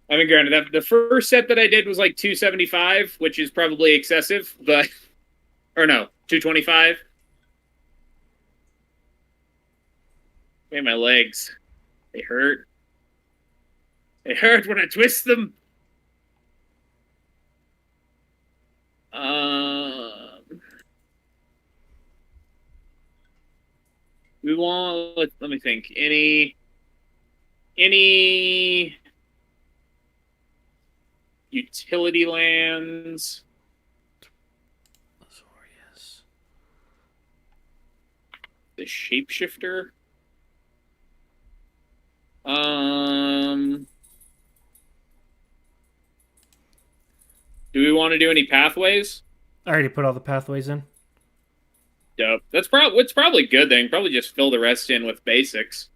I mean, granted, the first set that I did was like 275, which is probably excessive, but... Or no, 225. Man, my legs. They hurt. They hurt when I twist them. We want... Let me think. Any... utility lands. Azorius. The Shapeshifter. Do we want to do any pathways? I already put all the pathways in. Dope. It's probably good then. Probably just fill the rest in with basics.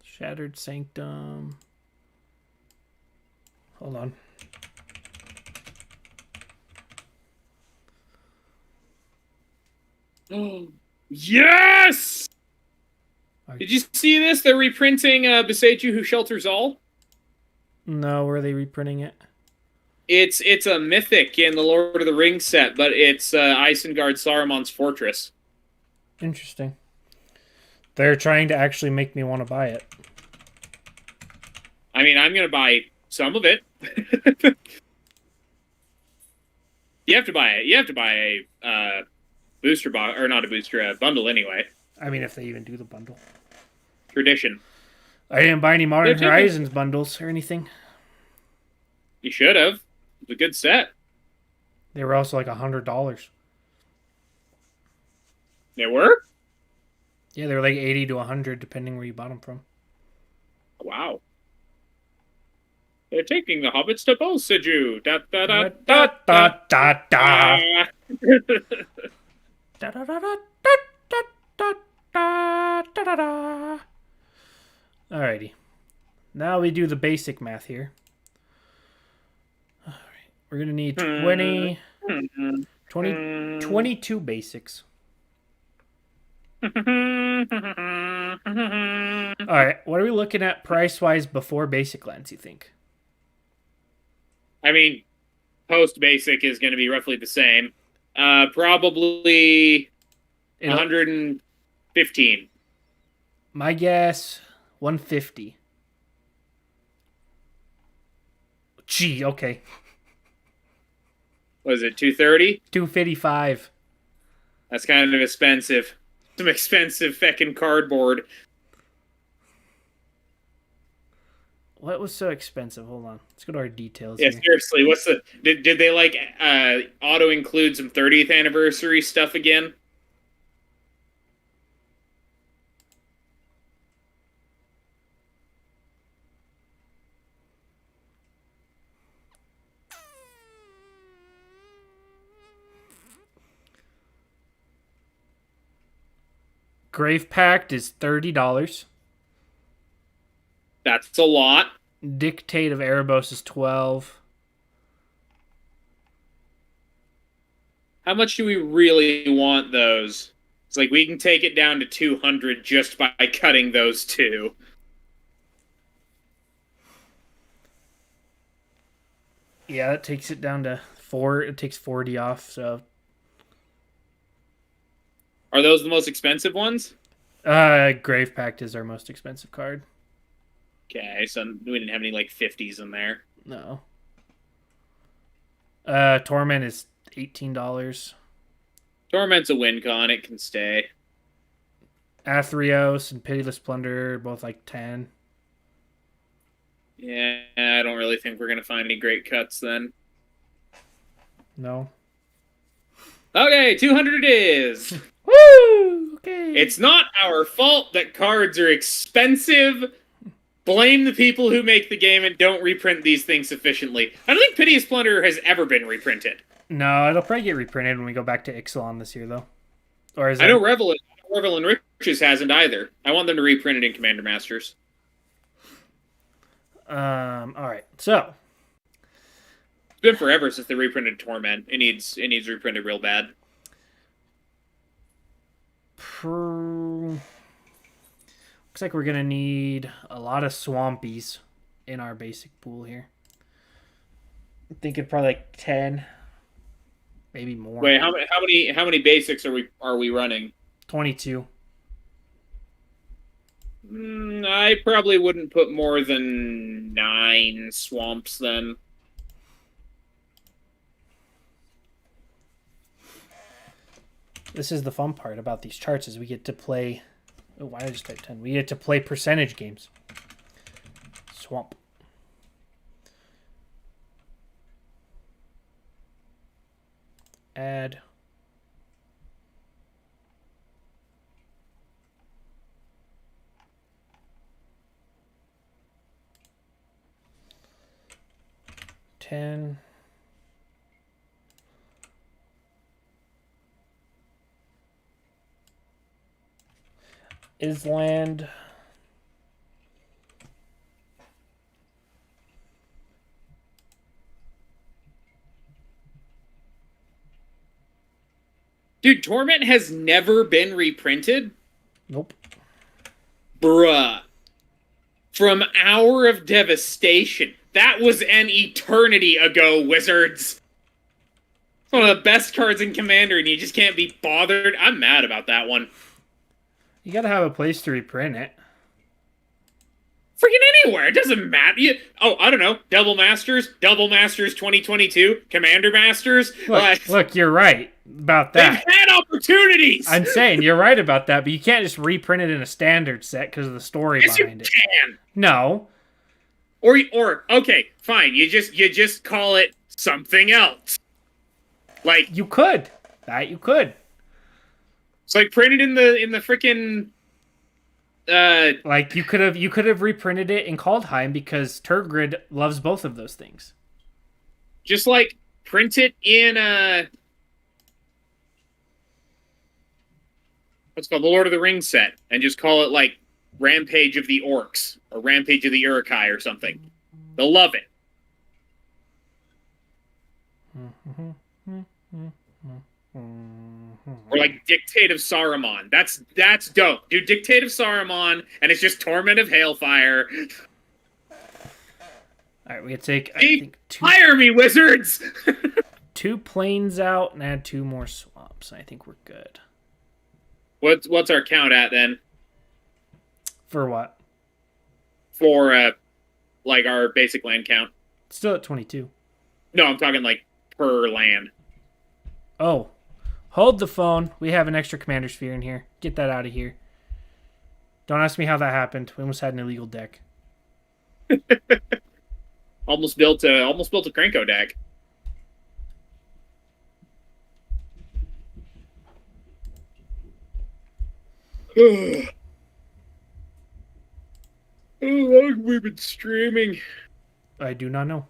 Shattered Sanctum. Hold on. Yes! Did you see this? They're reprinting Beseiju Who Shelters All. No, where are they reprinting it? It's a mythic in the Lord of the Rings set, but it's Isengard Saruman's fortress. Interesting. They're trying to actually make me want to buy it. I mean, I'm gonna buy some of it. You have to buy it. You have to buy a booster box, or not a booster, a bundle anyway. I mean, if they even do the bundle. Tradition. I didn't buy any Modern They're Horizons bundles or anything. You should have. It's a good set. They were also like $100. They were? Yeah, they were like 80 to 100 depending where you bought them from. Wow. They're taking the hobbits to Bolsiju. Da da da Da da da da da. da. Da da da da da da da da da da. Alrighty. Now we do the basic math here. Alright. We're going to need 22 basics. Alright. What are we looking at price-wise before basic lands, you think? I mean, post basic is going to be roughly the same. Probably 115. My guess, 150. Gee, okay. Was it 230? 255. That's kind of expensive. Some expensive feckin' cardboard. What was so expensive? Hold on. Let's go to our details Yeah, here. seriously, what's the... Did they, like, auto-include some 30th anniversary stuff again? Grave Pact is $30. That's a lot. Dictate of Erebos is 12. How much do we really want those? It's like we can take it down to 200 just by cutting those two. Yeah, that takes it down to 4. It takes 40 off, so... Are those the most expensive ones? Grave Pact is our most expensive card. Okay, so we didn't have any, like, 50s in there. No. Torment is $18. Torment's a win con. It can stay. Athreos and Pitiless Plunder are both like 10. Yeah, I don't really think we're going to find any great cuts then. No. Okay, 200 it is. Woo! Okay. It's not our fault that cards are expensive. Blame the people who make the game and don't reprint these things sufficiently. I don't think Piteous Plunder has ever been reprinted. No, it'll probably get reprinted when we go back to Ixalan this year, though. Or is I know Revel and Riches hasn't either. I want them to reprint it in Commander Masters. All right. So It's been forever since they reprinted Torment. It needs reprinted real bad. looks like we're gonna need a lot of Swampies in our basic pool here. I'm thinking probably like 10, maybe more. Wait, how many basics are we running? 22. I probably wouldn't put more than 9 swamps then. This is the fun part about these charts is we get to play... Oh, why did I just type 10? We get to play percentage games. Swamp. Add. $10. Island. Dude, Torment has never been reprinted? Nope. Bruh. From Hour of Devastation. That was an eternity ago, Wizards. It's one of the best cards in Commander, and you just can't be bothered. I'm mad about that one. You gotta have a place to reprint it. Freaking anywhere. It doesn't matter. I don't know. Double Masters 2022, Commander Masters. Look, you're right about that. They've had opportunities. I'm saying you're right about that, but you can't just reprint it in a standard set because of the story behind it. Can. No. Or okay, fine. You just call it something else. Like you could. That you could. It's like printed in the freaking. Like you could have reprinted it in Kaldheim because Turgrid loves both of those things. Just like print it in what's called the Lord of the Rings set, and just call it like Rampage of the Orcs or Rampage of the Uruk-hai or something. They'll love it. Or like Dictate of Saruman. That's dope. Do Dictate of Saruman, and it's just Torment of Hailfire. Alright, we can take, I think, Hire me, wizards! 2 plains out and add 2 more swamps. I think we're good. What's our count at, then? For what? For, like, our basic land count. Still at 22. No, I'm talking, like, per land. Oh. Hold the phone. We have an extra commander sphere in here. Get that out of here. Don't ask me how that happened. We almost had an illegal deck. Almost built a Krenko deck. How long have we been streaming? I do not know.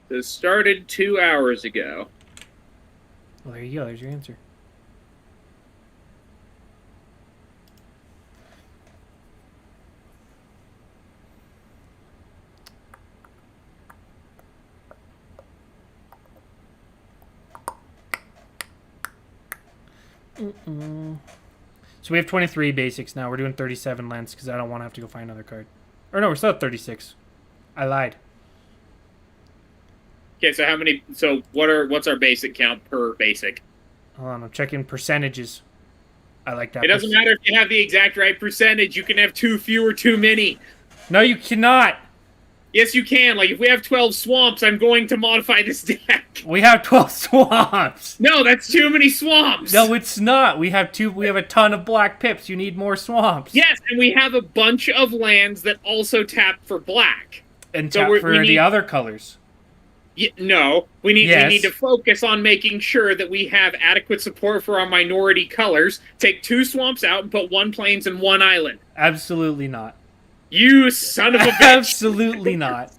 This started 2 hours ago. Well, there you go. There's your answer. So we have 23 basics now. We're doing 37 lands because I don't want to have to go find another card. Or no, we're still at 36. I lied. Okay, so how many? So what's our basic count per basic? Hold on, I'm checking percentages. I like that. It doesn't matter if you have the exact right percentage. You can have too few or too many. No, you cannot. Yes, you can. Like, if we have 12 swamps, I'm going to modify this deck. We have 12 swamps. No, that's too many swamps. No, it's not. We have a ton of black pips. You need more swamps. Yes, and we have a bunch of lands that also tap for black. And tap for the other colors. No, we need to focus on making sure that we have adequate support for our minority colors. Take 2 swamps out and put 1 plains and 1 island. Absolutely not. You son of a bitch. Absolutely not.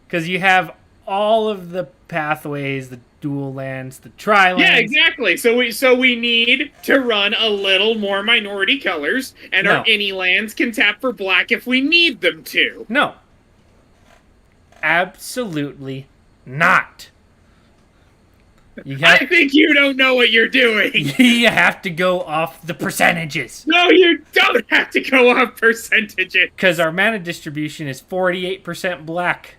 Because you have all of the pathways, the dual lands, the tri-lands. Yeah, exactly. So we need to run a little more minority colors, and our any lands can tap for black if we need them to. No. Absolutely not. I think you don't know what you're doing. You have to go off the percentages. No, you don't have to go off percentages. Because our mana distribution is 48% black.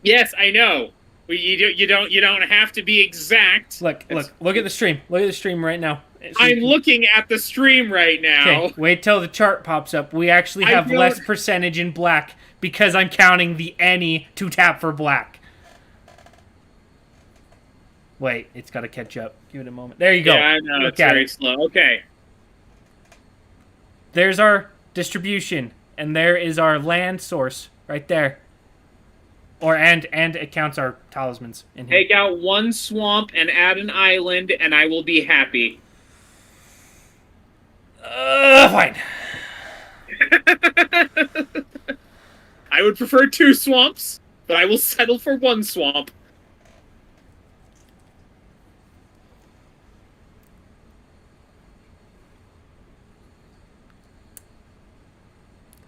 Yes, I know. You don't have to be exact. Look at the stream. Look at the stream right now. I'm looking at the stream right now. Okay, wait till the chart pops up. We actually have less percentage in black because I'm counting the any to tap for black. Wait, it's got to catch up. Give it a moment. There you go. Yeah, I know. It's very slow. Okay. There's our distribution, and there is our land source right there. And it counts our talismans in here. Take out 1 swamp and add an island, and I will be happy. Fine. I would prefer 2 swamps, but I will settle for 1 swamp.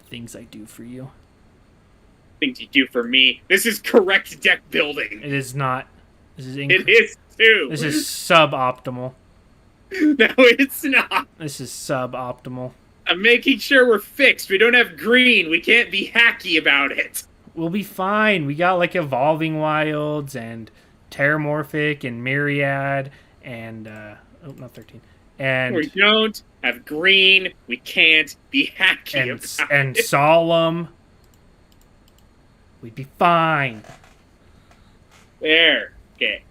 Things I do for you. Things you do for me. This is correct deck building. It is not. This is It is too. This is suboptimal. No, it's not. This is suboptimal. I'm making sure we're fixed. We don't have green. We can't be hacky about it. We'll be fine. We got like Evolving Wilds and Terramorphic and Myriad and not 13 and We don't have green. We can't be hacky about and it. solemn. We'd be fine. There. Okay.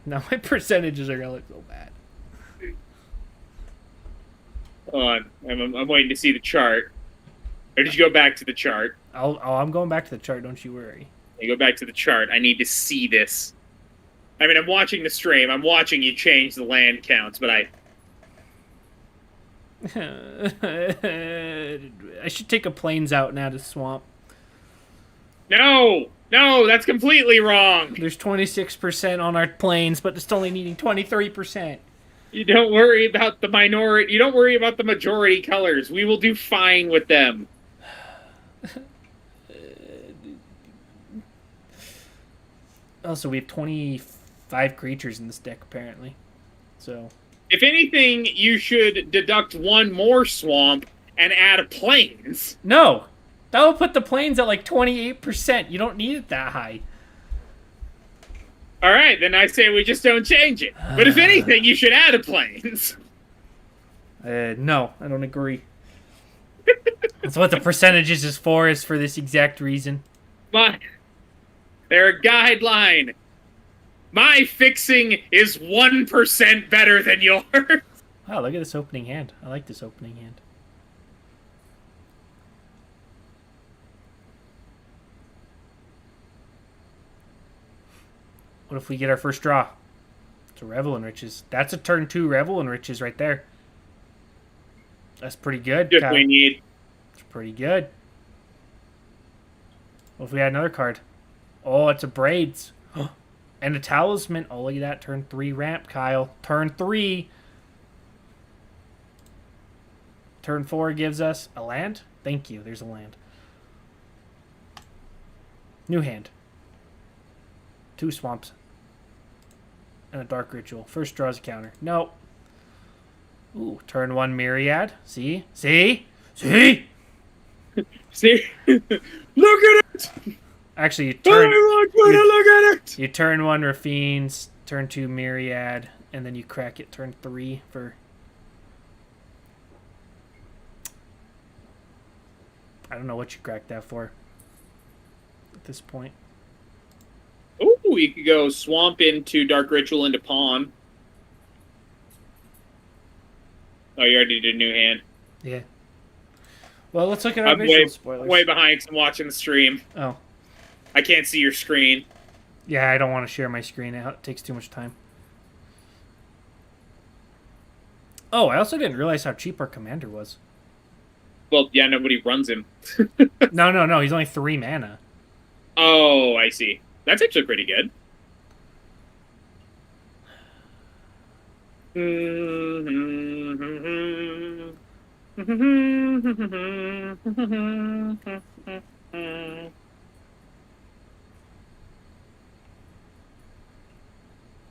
Now my percentages are gonna look so bad. Hold on. I'm waiting to see the chart. Or did you go back to the chart? I'm going back to the chart. Don't you worry. You go back to the chart. I need to see this. I mean, I'm watching the stream. I'm watching you change the land counts, but I should take a plains out now to swamp. No, that's completely wrong. There's 26% on our plains, but it's only needing 23%. You don't worry about the minority. You don't worry about the majority colors. We will do fine with them. Also, we have 25 creatures in this deck, apparently. So, If anything, you should deduct one more swamp and add a plains. no! That will put the plains at like 28%. You don't need it that high. All right, then I say we just don't change it. But if anything, you should add a plains. No, I don't agree. That's what the percentages is for this exact reason. But they're a guideline. My fixing is 1% better than yours. Wow, look at this opening hand. I like this opening hand. What if we get our first draw? It's a Revel and Riches. That's a turn 2 Revel and Riches right there. That's pretty good. Just Kyle. we need. It's pretty good. What if we had another card? Oh, it's a Braids. And a Talisman. Oh, look at that. Turn 3 ramp, Kyle. Turn 3. Turn 4 gives us a land. Thank you. There's a land. New hand. 2 swamps. And a Dark Ritual. First draws a counter. No. Ooh, turn 1 Myriad. See? See? See? See? Look at it! Actually, you I turn, want you to look at it! you turn 1 Rafines, turn 2 Myriad, and then you crack it turn 3 for... I don't know what you cracked that for at this point. Ooh, you could go swamp into Dark Ritual into Pawn. Oh, you already did a new hand. Yeah. Well, let's look at our I'm visual spoilers. way behind because I'm watching the stream. Oh. I can't see your screen. Yeah, I don't want to share my screen. It takes too much time. Oh, I also didn't realize how cheap our commander was. Well, yeah, nobody runs him. No. He's only 3 mana. Oh, I see. That's actually pretty good.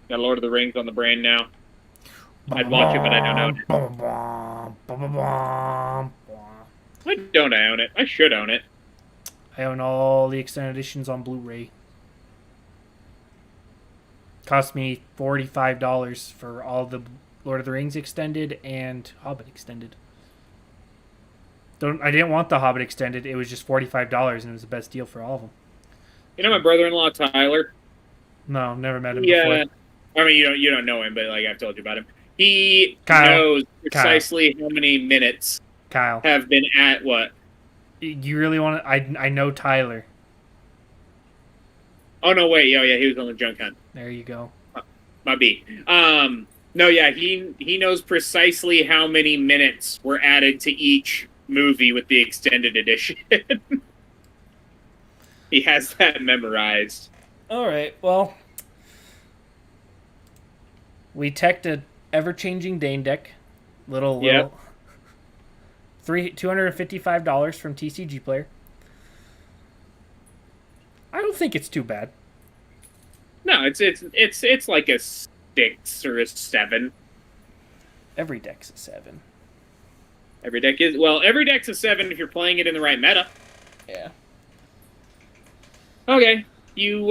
Got Lord of the Rings on the brain now. I'd watch it, but I don't own it. Why don't I own it? I should own it. I own all the extended editions on Blu-ray. Cost me $45 for all the Lord of the Rings extended and Hobbit extended. I didn't want the Hobbit extended. It was just $45, and it was the best deal for all of them. You know my brother-in-law Tyler. No, never met him Yeah, before. I mean you don't know him, but like I've told you about him. He Kyle. knows precisely how many minutes Kyle, have been at what. you really want to? I know Tyler. Oh no, wait, yeah, he was on the junk hunt. There you go. My B. No, yeah, he knows precisely how many minutes were added to each movie with the extended edition. He has that memorized. All right. Well, we teched a ever-changing Dane deck. Little $255 from TCG Player. I don't think it's too bad. No, it's like a 6 or a 7. Every deck's a 7. Every deck's a 7 if you're playing it in the right meta. Yeah. Okay, you